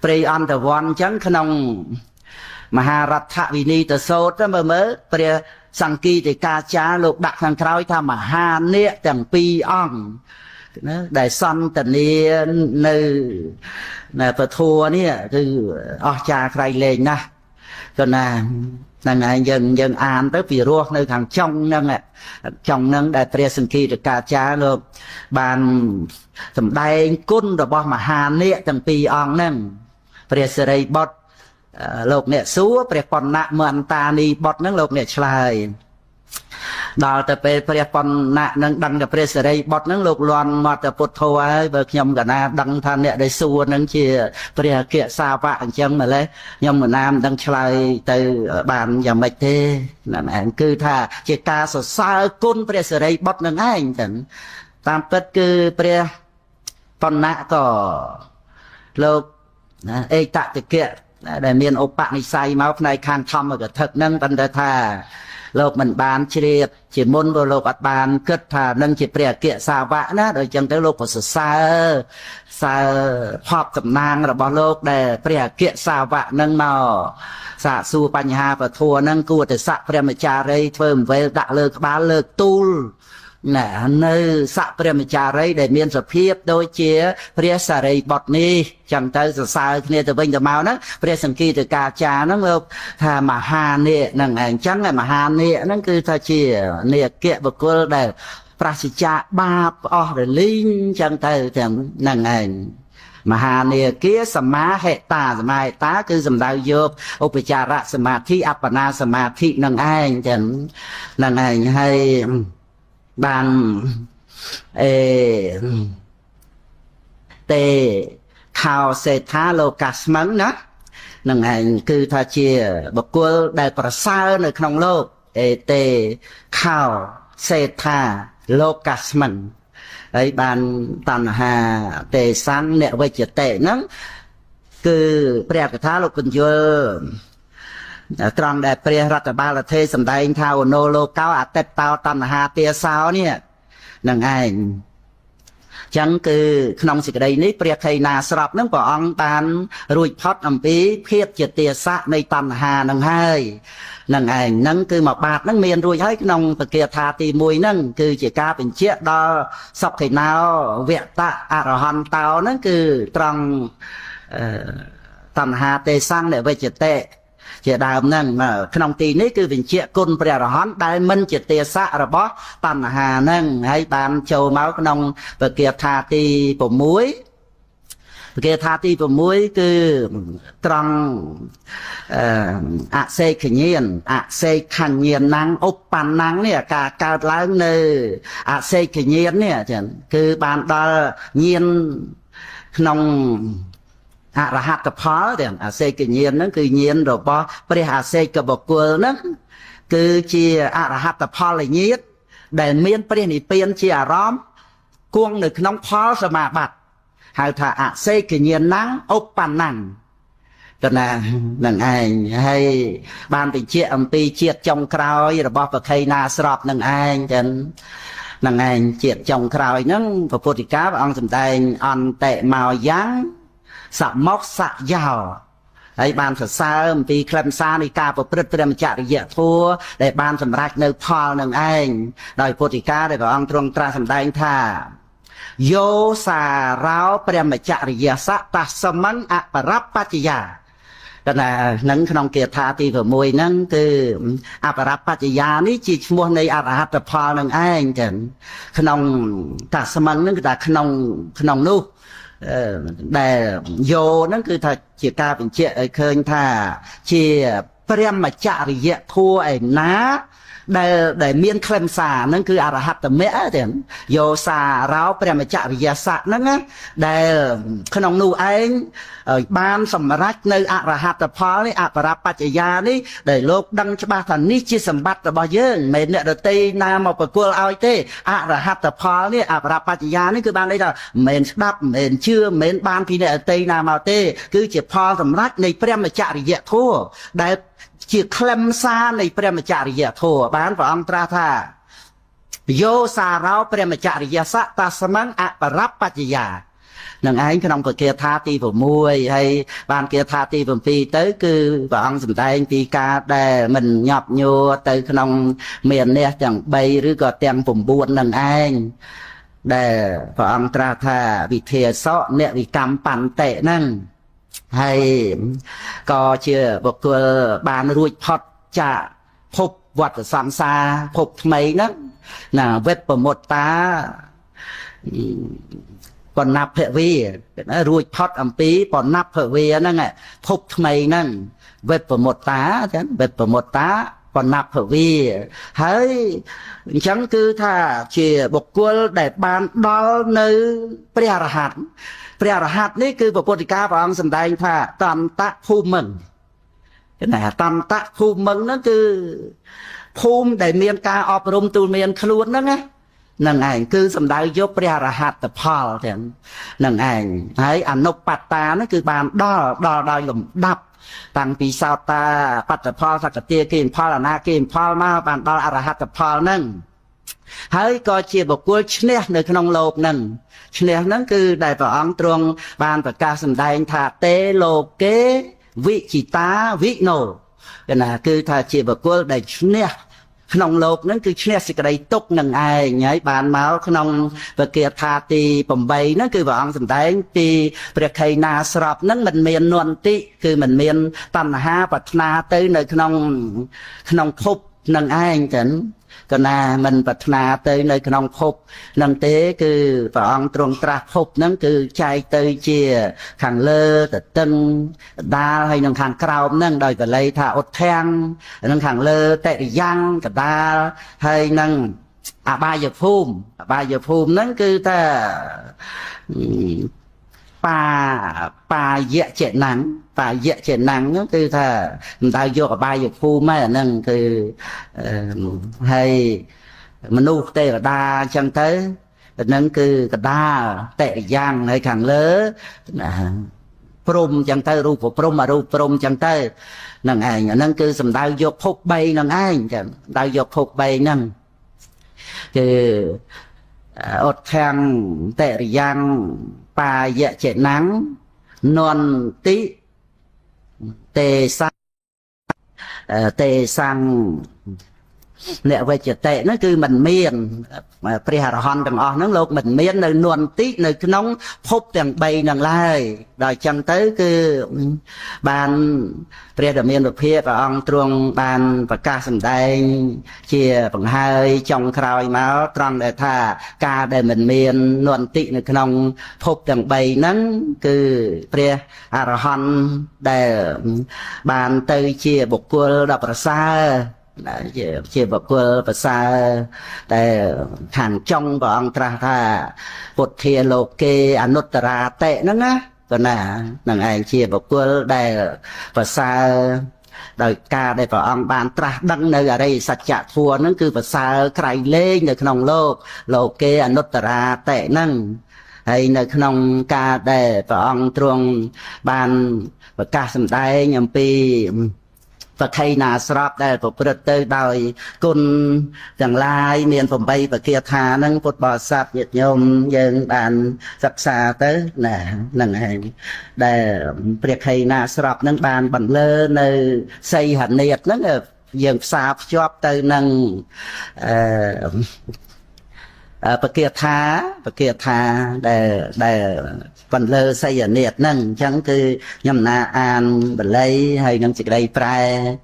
ព្រៃអន្តវ័នអញ្ចឹងក្នុងមហារដ្ឋវិនីតសោតមើលព្រះសង្គីតិកាចារ្យលោកដាក់ខាងក្រោយថាមហានាគទាំងពីរអង្គណាដែលសន្តានានៅពធัวនេះគឺអស្ចារ្យក្រៃលែងណាស់ក៏ណាហ្នឹងហើយយើងអានទៅពីរស់នៅខាងចុងហ្នឹងដែលព្រះសង្គីតិកាចារ្យលោកបានសម្ដែងគុណរបស់មហានាគទាំងពីរអង្គហ្នឹងព្រះសិរីបុត្រលោកអ្នកសួរព្រះបណ្ណមន្តានីបុត្រហ្នឹងលោកអ្នកឆ្លើយដល់ទៅពេលព្រះបណ្ណនឹងដឹងតែព្រះសិរីបុត្រហ្នឹងលោកលន់មកទៅពុទ្ធោហើយបើខ្ញុំកណាដឹងថាអ្នកដែលសួរហ្នឹងជាព្រះអគ្គសាវកអញ្ចឹងម្លេះខ្ញុំមិនណាមដឹងឆ្លើយទៅបានយ៉ាងម៉េចទេណាឯងគឺថាជាការសរសើរគុណព្រះសិរីបុត្រនឹងឯងចឹងតាមពិតគឺព្រះបណ្ណក៏លោកអេតតិកៈដែលមានឧបនិស្ស័យមកផ្នែកខាងធម្មកថាហ្នឹងប៉ុន្តែថាលោកមិនបានជ្រាបជាមុនព្រោះលោកអត់បានគិតថានឹងជាព្រះអគ្គសាវកណាដូចចឹងទៅលោកក៏សរសើរផបតំណាងរបស់លោកដែលព្រះអគ្គសាវកនឹងមកសាកសួរបញ្ហាពធัวនឹងគួរតែស័កព្រះមចារីធ្វើអំវេលដាក់លើក្បាលលើកទូលណានៅស័កព្រះមចារីដែលមានសភាពដូចជាព្រះសារីបុត្រនេះចឹងទៅសរសើរគ្នាទៅវិញទៅមកហ្នឹងព្រះសង្គីតិកាចារ្យហ្នឹងលោកថាមហានាគហ្នឹងឯងចឹងមហានាគហ្នឹងគឺថាជានាគបុគ្គលដែលប្រសិជ្ជៈបាបអស់រលីងចឹងទៅទាំងហ្នឹងឯងមហានាគាសមាហេតាគឺសំដៅយកឧបចារសមាធិអបណាសមាធិនឹងឯងចឹងហ្នឹងឯងហើយបានទេខោសេដ្ឋាលោកាស្មឹងណានឹងឯងគឺថាជាបុគ្គលដែលប្រសើរនៅក្នុងលោកទេខោសេដ្ឋាលោកាស្មឹងហើយបានតណ្ហាទេសੰអ្នកវិជ្ជតិហ្នឹងគឺព្រះកថាលោកពន្យល់ត្រង់ដែលព្រះរដ្ឋបាលថេរសម្ដែងថាអនោលោកោអតិតតោតណ្ហាទេសោនេះនឹងឯងចឹងគឺក្នុងសេចក្តីនេះព្រះខេណាស្រាប់នឹងព្រះអង្គបានរួចផុតអំពីភាពជាទេសៈនៃតណ្ហានឹងហើយនឹងឯងហ្នឹងគឺមកបាតហ្នឹងមានរួចហើយក្នុងបកាថាទី1ហ្នឹងគឺជាការបញ្ជាក់ដល់សុខេណោវតៈអរហន្តោហ្នឹងគឺត្រង់តណ្ហាទេសੰអ្នកវិជ្ជតិជាដើមហ្នឹងក្នុងទីនេះគឺបញ្ជាក់គុណព្រះអរហន្តដែលមិនជាទេសៈរបស់តណ្ហាហ្នឹងហើយបានចូលមកក្នុងបកាថាទី6បកាថាទី6គឺត្រង់អសេខញ្ញាណអសេខញ្ញាណังឧបបណ្ណังនេះការកើតឡើងនៅអសេខញ្ញាណនេះចឹងគឺបានដល់ញាណក្នុងអរហត្តផលទាំងអសេកញ្ញាណហ្នឹងគឺញាណរបស់ព្រះអសេកបុគ្គលហ្នឹងគឺជាអរហត្តផលញាណដែលមានព្រះនិព្វានជាអារម្មណ៍គង់នៅក្នុងផលសមាបត្តិហៅថាអសេកញ្ញាណังឧបបណ្ណังកណានឹងឯងហើយបានបញ្ជាក់អំពីជាតិចុងក្រោយរបស់បក្ខីណាស្របនឹងឯងចឹងនឹងឯងជាតិចុងក្រោយហ្នឹងព្រះពុទ្ធិកាព្រះអង្គសម្ដែងអន្តេមកយ៉ាងសមុខសយោហើយបានសរសើរអំពីខ្លឹមសារនៃការប្រព្រឹត្តព្រះមច្ចរិយធម៌ដែលបានសម្រេចនៅផលនឹងឯងដោយពុទ្ធិកាដែលព្រះអង្គទ្រង់ត្រាស់សម្ដែងថាយោសារោព្រះមច្ចរិយសតសមੰអបរបច្ចយា ก็น่ะนั้นขนมเกียรติที่ผมมวยนั่นคืออปรับปัจจยานี่จีชมวในอรหัตพอนั่งเองกันขนมตัดสมังนั่นคือแต่ขนมนู้แต่โยนั่นคือถ้าเจียกาเป็นเจียเคยถ้าเจียเปรียมมาจาริยะทั่วไอ้น้าได้เมียนเคลมสานั่นคืออรหัตตเมะเด่นโยสาเราเปรียมมาจาริยะสะนั่นนะได้ขนมนูเองบ้านสมรักในอรหัตพอนี่อปรับปัจจยานี่ได้โลกดังฉบับทันนี่จิสมบัติระบายเยอะเมนเนี่ยตีนามาประกวดเอาเต้อรหัตพอนี่อปรับปัจจยานี่คือบ้านได้ละเมนฉบับเมนเชื่อเมนบ้านพี่เนี่ยตีนามาเต้คือเจ็บพอสมรักในเปรียมมาจาริยะทั่วได้จีเคลมซาในเปรมจาริยะโทบ้านพระองค์ตรัสว่าโยสาเราเปรมจาริยะสะตัสมังอปรับปัจจยาหนังไอ้ขนมเกียรติตีผมมวยให้บ้านเกียรติตีผมปีเต้คือพระองค์สมได้ตีกาแต่มันหยอบโยเต้ขนมเมียนเนี่ยจังใบหรือก็เตียงผมบวชหนังไอ้แต่พระองค์ตรัสว่าวิเทศะเนี่ยวิกรรมปั่นเตะนั่งให้ก็เชื่อบอกตัวบานรุ่ยพอดจะพบวัดสามซาพบทำไมนักน่ะเวทประมดตาปอนนับเพวีรุ่ยพอดอัมปีปอนนับเพวีนั่นไงพบทำไมนั่นเวทประมดตาฉันเวทประมดตาปอนนับเพวีเฮ้ยฉันคือถ้าเชื่อบอกตัวได้บานดอในปริยรหัสพระอรหันต์นี่คือพระพุทธเจ้าพระองค์แสดงว่าตันตะภูมิมันนะตันตะภูมิมันนั่นคือภูมิได้เมียนการอบรมตูเมียนขลุ่นนั่นไงนั่นเองคือแสดงยกพระอรหันต์พอลเนี่ยนั่นเองให้อนุปัตตานั่นคือบานดอหลุมดับตั้งปีสาวตาปัตตพอลสักเตียกินพอลนากินพอลมาบานดออรหันต์พอลนั่นให้ก็เชียบกุลเชเนในขนมโลกนั่นเชเนนั่นคือได้พระองค์ตรงบานประกาศแสดงថាเตโลเกวิจิตาวิโนก็นะคือถ้าเชียบกุลได้เชเนขนมโลกนั่นคือเชเนสิกระไดตกนั่งไอ้ไงบานเมาขนมประเกียรติตีผมใบนั่นคือพระองค์แสดงตีประเคนาสรับนั่นมันเมียนนวลติคือมันเมียนตัณหาปัตนาเตยในขนมภพนั่งไอ้กันก็น่ามันปรารถนาเตยในขนมภพนั่งเต้คือพระองค์ตรงตรัสภพนั่นคือใจเตยเจียขังเลอแต่ตึงดาให้นั่งขังกราวนั่งโดยแต่เลยถ้าอดแทงนั่งขังเลอแต่ยังกับดาให้นั่งอบายภูมินั่นคือแต่ป่าเยอะเจ็ดหนังป่าเยอะเจ็ดหนังก็คือถ้าดาวโยกับบายโยภูมินั่นคือให้มนุษย์เตะดาจังเต้นั่นคือกระดาเตะย่างให้ขังเลอพรมจังเต้รูปพรมมารูปพรมจังเต้นั่นเองนั่นคือสำดาวโยกพกใบนั่นเองจังดาวโยกพกใบนั่นคืออดแข่งเตะย่างป่าเยอะเจ็ดหนังนอนติเตสังเนี่ยไว้จะเตะนั่นคือมันเมียนปริหารหอนต่างออกนั่งโลกมันเมียนในนวลติในน้องพบต่างใบนั่งไล่โดยจังเต้คือบานเปรียดเมียนประเภทพระองค์ตรงบานประกาศแสดงเชี่ยปังไฮจงคราวมาตรังได้ท่ากาได้มันเมียนนวลติในน้องพบต่างใบนั้นคือเปรียอรหันได้บานเตยเชี่ยบุกกุลดับประสาเชื่อบอกว่าภาษาแต่ทางจ้องบอกอังตราธาปุถเทโลเกอนุตตราเตะนั่นนะก็น่ะนั่งไอเชื่อบอกว่าได้ภาษาโดยการได้พระองค์บานตรัสดังในอะไรสัจจะทัวนั่นคือภาษาใครเล่นในขนมโลกโลเกอนุตตราเตะนั่งให้ในขนมกาได้พระองค์ตรงบานประกาศสำได้ยามปีประเทศนาสรับได้ประพฤติโดยกุลจังลายเมียนผมไปประเกียรตินั่งพุทธบริษัทญาติโยมยังบานศึกษาเต้น่ะนั่นเองได้ประเทศนาสรับนั่งบานบันเลอในใส่หันเนียดนั่งยังสาบชอบเต้นั่ง bậc kia tha để phần lơ xây ở nhiệt nâng chẳng cứ nhầm na an bật lấy hay nâng chỉ đây prai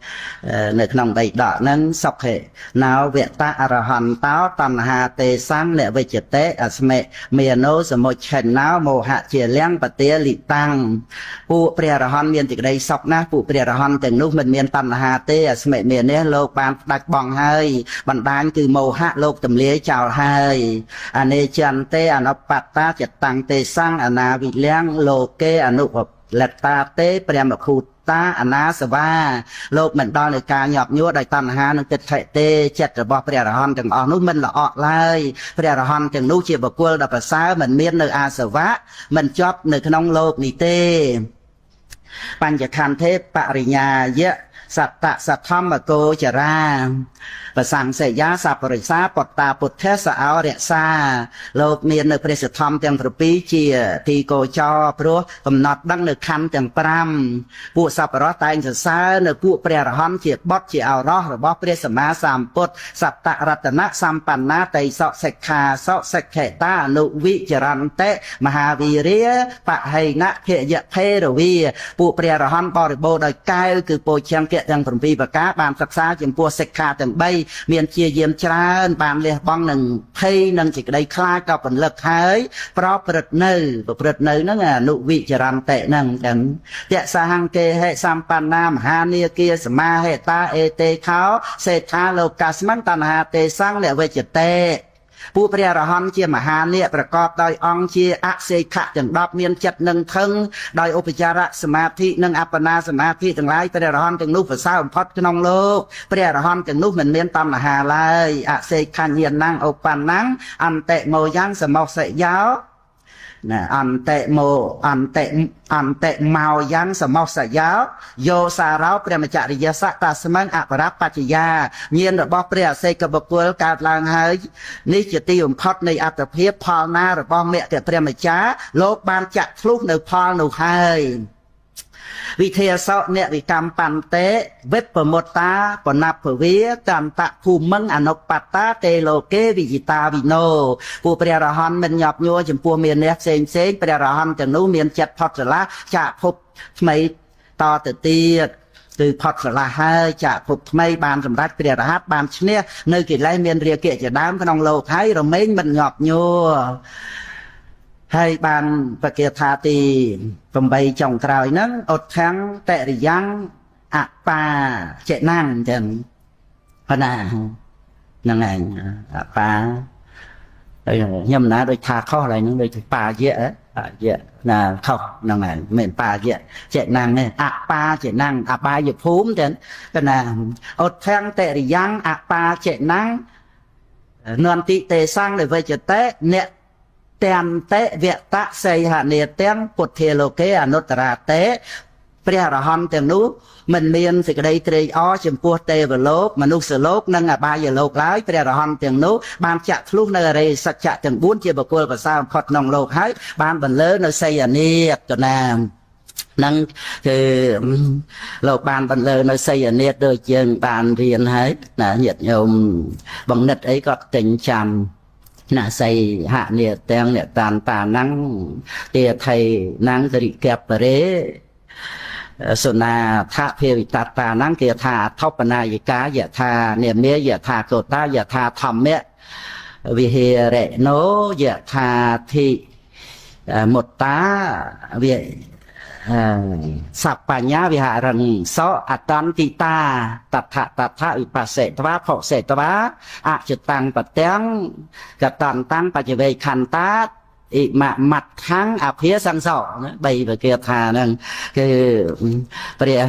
nơi nòng đầy đỏ nâng sọc hệ nào viện ta arahan táo tần hà tê sang lệ về chật tế asme miano sờ một chèn nào mồ hạ chìa leng bát tía lị tăng phụ pria arahan miền chỉ đây sọc na phụ pria arahan từng lúc mình miền tần hà tê asme miền nè lô ban đặt bong hơi bàn đan cứ mồ hạ lô tầm lía chào hơi anh ấy chân tê anh ấp bát ta chật tăng tê sang anh à vị leng lô kê anh úp lật ta tê pria mà khu ta anh á sờ va lô mình đo lời ca nhọp nhúa đại tần hà nâng tết chạy tê chật rồi bỏ pria arahan từng ở núi mình là ọt lai pria arahan từng núi chia bậc quân đập xa mình miền nơi a sờ vá mình chóp nơi cái nông lô nị têปัญจขันธ์เทพปริญญายะสัตตะสัทธรรมโกจาราประสังเสยาสัพปริสาปตตาปุถเทสเอาเรศาโลกเมียนในประสิทธรรมเตียงพระปีเจียทีโกจอพระกำหนดดังในคันเตียงปรำผู้สัพปะรตายจะซาในผู้เปรียรหันเจียบดเจียเอารอหรือบอเปรียสมาสามปุถสัตตะรัตนะสัมปันนาไตสะเสกขาสะเสกเขตานุวิจรันเตมหาวีเรียปะไหนะเพยเพรวีผู้เปรียรหันบริโภคโดยกายคือโปรเชียงเกตังพระปีประกาบานศึกษาจึงปัวเสกขาเตียงใบเมียนเชียเยี่ยมชราบานเลี้ยบ้องหนึ่งเพยหนึ่งจิกได้คลายกับผลเลิกหายเพราะประเนื้อประเนื้อนั่นนุวิจรันเตนั่งดังเจสหังเกให้สัมปันนามหาเนียเกียสมาเหตาเอเตเขาเศรษฐาโลกาสมันตันหาเตสังเลเวจเตผู้เปรียรหันเชียมหาเนียประกอบโดยองเชียอักเสขะจังดอกเมียนจัดหนึ่งทึงโดยอุปจาระสมาธิหนึ่งอัปปนาสมาธิทั้งหลายเปรียรหันจังนุภาษาพอดขนองโลกเปรียรหันจังนุเหมือนเมียนตันหาลายอักเสขะเยียนนั่งอุปันนั่งอันเตโมยังสมอกเสยยาวอันเตโมอันเตเมายังสมอกเสยยาวโยสาราวเปรียมจาริยสัตตาสมังอัปรับปัจจยาเยียนระบบเปรียเสกบกุลการลางหายนิจติอุมพอดในอัตเพียพอนาระบบเมตเปรียมจาโลกบานจักฟลุกในพอหนุหายวิทยาศาสตร์เนี่ยวิกรรมปันเตเวทปมตตาปนับเผวีกันตะภูมิอนุปัตตาเตโลเกวิจิตาวิโนผู้เปรียรหันมันหยอบโยจมปัวเมียนเนฟเซนเซนเปรียรหันจากนู้เมียนจัดพอดละจะพบไม่ต่อติดtừ phật là hai chả phục mây bàn sầm rách bìa hát bàn chnia nơi kỳ lai miền rìa kệ chả đám cái nòng lầu thái rồi mấy mình ngọt nhô hai bàn và kia thà tì cầm bay trồng trào nắng ột kháng tệ thì giang ạ pa chạy năng chẳng phần à năng ảnh ạ pa nhầm ná đôi thà kho lại những đôi pa dễ dễ là không năng ảnh mình pa dễ chạy năng này ạ pa chạy năng ạ pa dịp phúm chẳng cái là ột kháng tệ thì giang ạ pa chạy năng non tị tề sang để về chợ té nè tên tế việt tạ xây hạ nề tên cột thề lô kế à nốt ra tế pria ra hòn tên nú mình miền thì cái đây tây ó chìm pua tê và lốp mà nút sờ lốp nâng à ba giờ lốp lái pria ra hòn tên nú ban chặt lúc nơi đây sạch chặt tên bốn chia bạc quơ và sao phật nòng lốp hái ban bẩn lớn nơi xây à nề cho nam nâng thì lốp ban bẩn lớn nơi xây à nề đôi chân ban riêng hết là nhiệt nhôm bằng nứt ấy có tình chăm nà xây hạ nhiệt tên nhiệt tàn tà năng tia thầy năng tự kẹp bểส่วนนาทะเพวิตาตานั่งเกียธาทบนายิกาอย่าทาเนียเมียอย่าทาโกตาอย่าทาธรรมเมวิเฮเรโนอย่าทาทิหมดตาวิสัพปัญญาวิหารังโสอัตตันติตาตัทธะอุปัสเสตวะโพเสตวะอาจิตังปัตเตงกตันตังปัจเจเวคันตาอีมามัดทั้งอภิสังสอนะใบเบเกียธานั่นคือเปรีย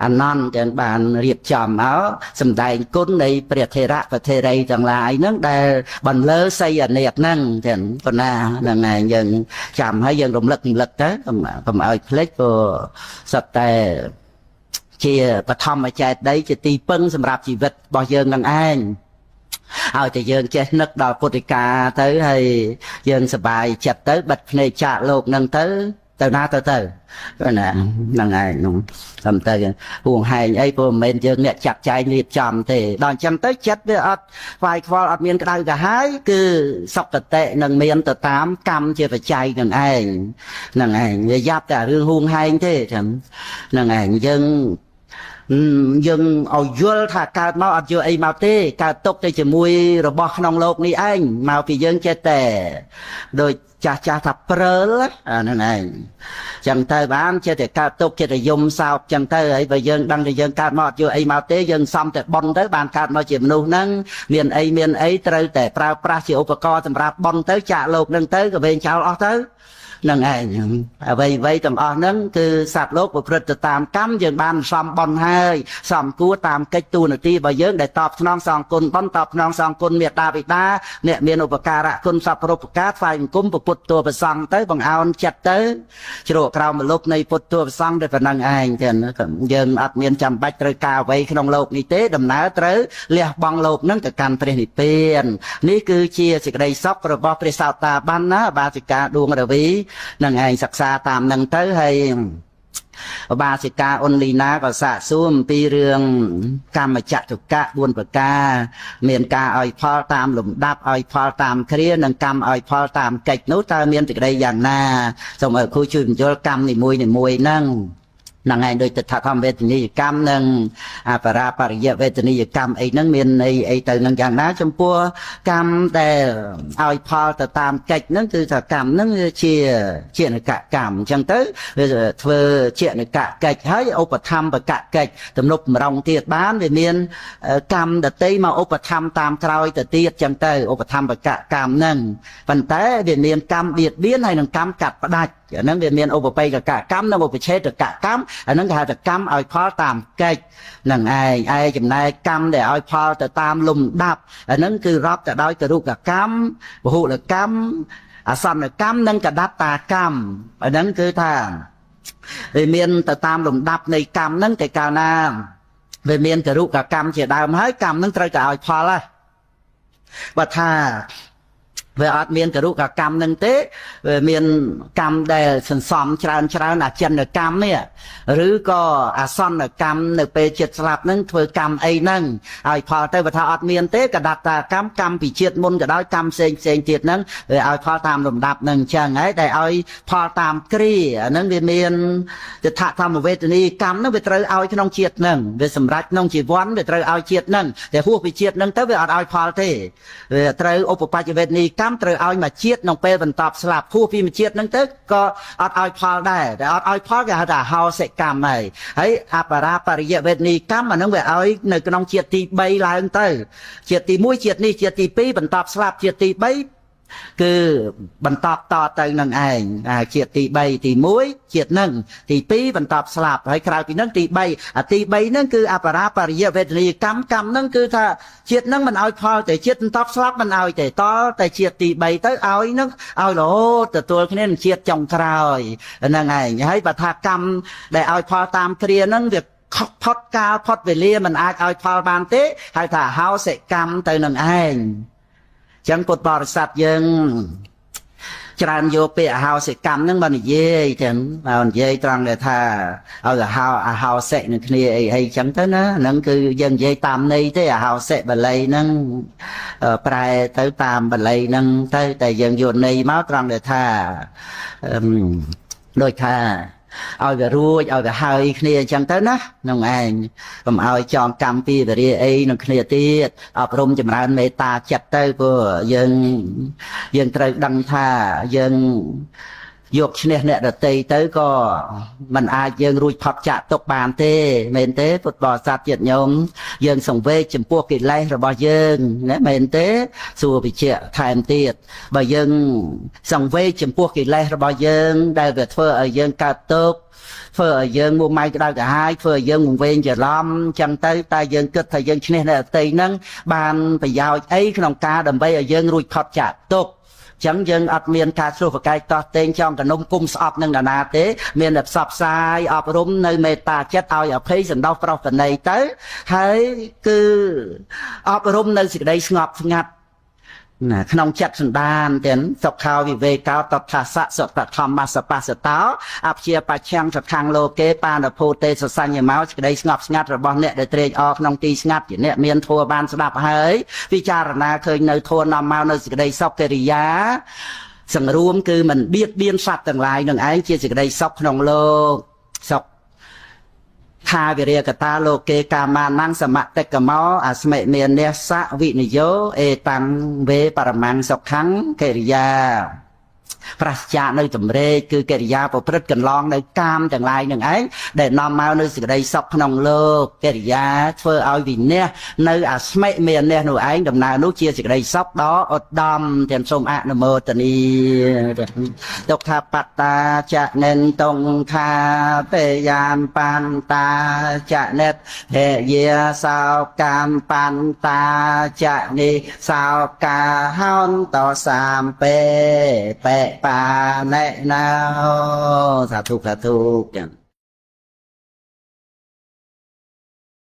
อันนั้นจะบานเรียบจำเอาสำได้ก้นในเปรียเทระประเทศใดจังหลายนั่นได้บรรเลอใส่เนียดนั่งเห็นปนานั่นไงยังจำให้ยังรำลึกเต้ผมเอาเพลงตัวสัตแต่เชียปฐมใจได้จะตีปึ้งสำหรับชีวิตบ่ยังนั่งเองเอาแต่ยังเจนึกดอกปุติกาtới hayยังสบายจัดtới bậtในจ่าโลกนั่งtới ទៅណាទៅណាហ្នឹងហើយនោះតាមទៅហួងហែងអីព្រោះមិនមែនយើងអ្នកចាត់ចែងរៀបចំទេដល់អញ្ចឹងទៅចិត្តវាអត់ខ្វាយខ្វល់អត់មានក្តៅក្រហាយគឺសុគតិនឹងមានទៅតាមកម្មជាបច្ច័យនឹងឯងហ្នឹងឯងវាយ៉ាប់តែរឿងហួងហែងទេហ្នឹងឯងយើងឲ្យយល់ថាកើតមកអត់យកអីមកទេកើតទុកទៅជាមួយរបស់ក្នុងโลกនេះឯងមកពីយើងចេះតែដូចចាស់ថាព្រើលហ្នឹងឯងចឹងទៅបានចេះតែកើតទុកចេះតែយំសោកចឹងទៅហើយបើយើងដឹងថាយើងកើតមកអត់យកអីមកទេយើងសំតែបន់ទៅបានកើតមកជាមនុស្សហ្នឹងមានអីត្រូវតែប្រើប្រាស់ជាឧបករណ៍សម្រាប់បន់ទៅចាក់โลกហ្នឹងទៅក៏វែងចោលអស់ទៅនឹងឯងអ្វីទាំងអស់ហ្នឹងគឺសត្វលោកប្រព្រឹត្តទៅតាមកម្មយើងបានសំបន់ហើយសំគួរតាមកិច្ចទូនាទីរបស់យើងដែលតបស្នងសងគុណបន់តបស្នងសងគុណមេត្តាបិតាអ្នកមានឧបការៈគុណសពរូបការថ្វាយបង្គំពុទ្ធតួប្រសង់ទៅបង្អោនចិត្តទៅជ្រកក្រោមម្លប់នៃពុទ្ធតួប្រសង់តែប៉ុណ្្នឹងឯងចឹងយើងអត់មានចាំបាច់ត្រូវការអ្វីក្នុងโลกនេះទេដំណើរត្រូវលះបង់โลกហ្នឹងទៅកាន់ព្រះនិព្វាននេះគឺជាសេចក្តីសុខរបស់ព្រះសោតាបានណាបាសិកាដួងរវីនឹងឯងសិក្សាតាមនឹងទៅហើយបាសិកាអ៊ុនលីណាក៏សាកសួរអំពីរឿងកម្មចតុកៈ4ប្រការមានការឲ្យផលតាមលំដាប់ឲ្យផលតាមគ្រានិងកម្មឲ្យផលតាមកិច្ចនោះតើមានសេចក្តីយ៉ាងណាសូមឲ្យគ្រូជួយបញ្យល់កម្មនីមួយហ្នឹងហ្នឹងឯងដូចទិដ្ឋធម្មវេទនីយកម្មនិងអបរាបរិយវេទនីយកម្មអីហ្នឹងមានអីទៅនឹងយ៉ាងណាចំពោះកម្មដែលឲ្យផលទៅតាមកិច្ចហ្នឹងគឺថាកម្មហ្នឹងជាជានកកម្មអញ្ចឹងទៅវាធ្វើជានកកិច្ចហើយឧបត្ថម្ភកកិច្ចទំនុកបំរុងទៀតបានវាមានកម្មដតីមកឧបត្ថម្ភតាមក្រោយទៅទៀតអញ្ចឹងទៅឧបត្ថម្ភកកម្មហ្នឹងប៉ុន្តែវាមានកម្មបៀតបៀនហើយនឹងកម្មកាត់ផ្ដាច់អាហ្នឹងវាមានឧបបេកកម្មនិងឧបច្ឆេទកកម្មអាហ្នឹងគេហៅថាកម្មឲ្យផលតាមកិច្ចនឹងឯងចំណែកកម្មដែលឲ្យផលទៅតាមលំដាប់អាហ្នឹងគឺរាប់ទៅដោយករុកកម្មពហុលកម្មអសន្នកម្មនិងកដត្តាកម្មអាហ្នឹងគឺថាវាមានទៅតាមលំដាប់នៃកម្មហ្នឹងតែកាលណាវាមានករុកកម្មជាដើមហើយកម្មហ្នឹងត្រូវតែឲ្យផលហើយបើថាវាអត់មានករុកកម្មនឹងទេវាមានកម្មដែលសន្សំច្រើនអចិន្នកម្មនេះឬក៏អសន្នកម្មនៅពេលចិត្តស្លាប់នឹងធ្វើកម្មអីហ្នឹងឲ្យផលទៅបើថាអត់មានទេកដត្តាកម្មពីជាតិមុនក៏ដោយកម្មផ្សេងទៀតហ្នឹងវាឲ្យផលតាមលំដាប់ហ្នឹងអញ្ចឹងហើយតែឲ្យផលតាមគ្រាអាហ្នឹងវាមានទិដ្ឋធម្មវេទនីកម្មហ្នឹងវាត្រូវឲ្យក្នុងជាតិហ្នឹងវាសម្រាប់ក្នុងជីវ័នវាត្រូវឲ្យជាតិហ្នឹងតែហួសពីជាតិហ្នឹងទៅវាអត់ឲ្យផលទេវាត្រូវឧបបច្ចវេទនីកម្មត្រូវឲ្យមកជាតិក្នុងពេលបន្តស្លាប់ហួសពីមួយជាតិហ្នឹងទៅក៏អត់ឲ្យផលដែរតែអត់ឲ្យផលគេហៅថាហោសិកម្មហើយអបរាបរិយវេទនីកម្មអាហ្នឹងវាឲ្យនៅក្នុងជាតិទី3ឡើងទៅជាតិទី1ជាតិនេះជាតិទី2បន្តស្លាប់ជាតិទី3គឺបន្តតទៅនឹងឯងជាតិទី3ទី1ជាតិនឹងទី2បន្តស្លាប់ហើយក្រៅពីនឹងទី3ទី3ហ្នឹងគឺអបរាបរិយវេទនីកម្មហ្នឹងគឺថាជាតិហ្នឹងមិនឲ្យផលតែជាតិបន្តស្លាប់មិនឲ្យទេតតែជាតិទី3ទៅឲ្យនឹងឲ្យរហូតទទួលគ្នានឹងជាតិចុងក្រោយហ្នឹងឯងហើយបើថាកម្មដែលឲ្យផលតាមគ្រាហ្នឹងវាផុតកាលផុតវេលាមិនអាចឲ្យផលបានទេហៅថាហោសិកម្មទៅនឹងឯងចឹងពុទ្ធបរិស័ទយើងច្រើនយកពាក្យអហោសិកម្មហ្នឹងមកនិយាយចឹងមកនិយាយត្រង់ដែលថាឲ្យអហោសិនឹងគ្នាអីចឹងទៅណាហ្នឹងគឺយើងនិយាយតាមន័យទេអហោសិបាលីហ្នឹងប្រែទៅតាមបាលីហ្នឹងទៅតែយើងយកន័យមកត្រង់ដែលថាដូចថាឲ្យវារួចឲ្យវាហើយគ្នាអញ្ចឹងទៅណាក្នុងឯងកុំឲ្យចងកម្មពីវិរិយអីនឹងគ្នាទៀតអប់រំចម្រើនមេត្តាចិត្តទៅព្រោះយើងត្រូវដឹងថាយើងយកឈ្នះអ្នកដតីទៅក៏មិនអាចយើងរួចផុតចាកទុកបានទេមែនទេពុទ្ធបរិស័ទញាតិញោមយើងសង្វេគចំពោះកិលេសរបស់យើងណាមែនទេសួរវិជ្ជាថែមទៀតបើយើងសង្វេគចំពោះកិលេសរបស់យើងដែលវាធ្វើឲ្យយើងកើតទុក្ខធ្វើឲ្យយើងមួម៉ៅក្តៅក្រហាយធ្វើឲ្យយើងវង្វេងច្រឡំចឹងទៅតែយើងគិតថាយើងឈ្នះអ្នកដតីហ្នឹងបានប្រយោជន៍អីក្នុងការដើម្បីឲ្យយើងរួចផុតចាកទុក្ខចឹងយើងអត់មានការឆ្លោះប្រកែកតោះតេងចង់កនុំគុំស្អប់នឹងណានាទេមានតែផ្សព្វផ្សាយអប់រំនៅមេត្តាចិត្តឲ្យអភ័យសន្តោសប្រោសតន័យទៅហើយគឺអប់រំនៅសេចក្តីស្ងប់ស្ងាត់ ក្នុងចិត្តសន្តានទាំងសុខោវិវេកោតថាសៈសតធម្មសបស្សតោអព្យាបច្ឆੰសខាងលោកេបាណភូទេសសញ្ញមកសេចក្តីស្ងប់ស្ងាត់របស់អ្នកដែលត្រេកអរក្នុងទីស្ងាត់ជាអ្នកមានធัวបានស្ដាប់ហើយពិចារណាឃើញនៅធัวនាំមកនៅសេចក្តីសុខកិរិយាសង្រួមគឺមិនបៀតបៀនសត្វទាំងឡាយនឹងឯងជាសេចក្តីសុខក្នុងលោកសុខថាវិរិយកតាលោកេកាមាណੰសមតិកមោអស្មិមេនេសៈវិនិយោអេតាំងវេបរមੰសុខੰកិរិយាប្រាសចាកនៅតម្រេកគឺកិរិយាប្រព្រឹត្តកន្លងនៅកាមទាំងឡាយនឹងឯងដែលនាំមកនៅសេចក្តីសុខក្នុងលោកកិរិយាធ្វើឲ្យវិន័យនៅអស្មិមេនេសនោះឯងដំណើរនោះជាសេចក្តីសុខដ៏ឧត្តមទាំងសូមអនុមោទនីទុក្ខបត្តាចនិនតុងខាពេយាមបន្តាចនិតហេយាសោកម្មបន្តាចនិសោកាហោនតសាមពេបេបាណែណៅសាធុចឹង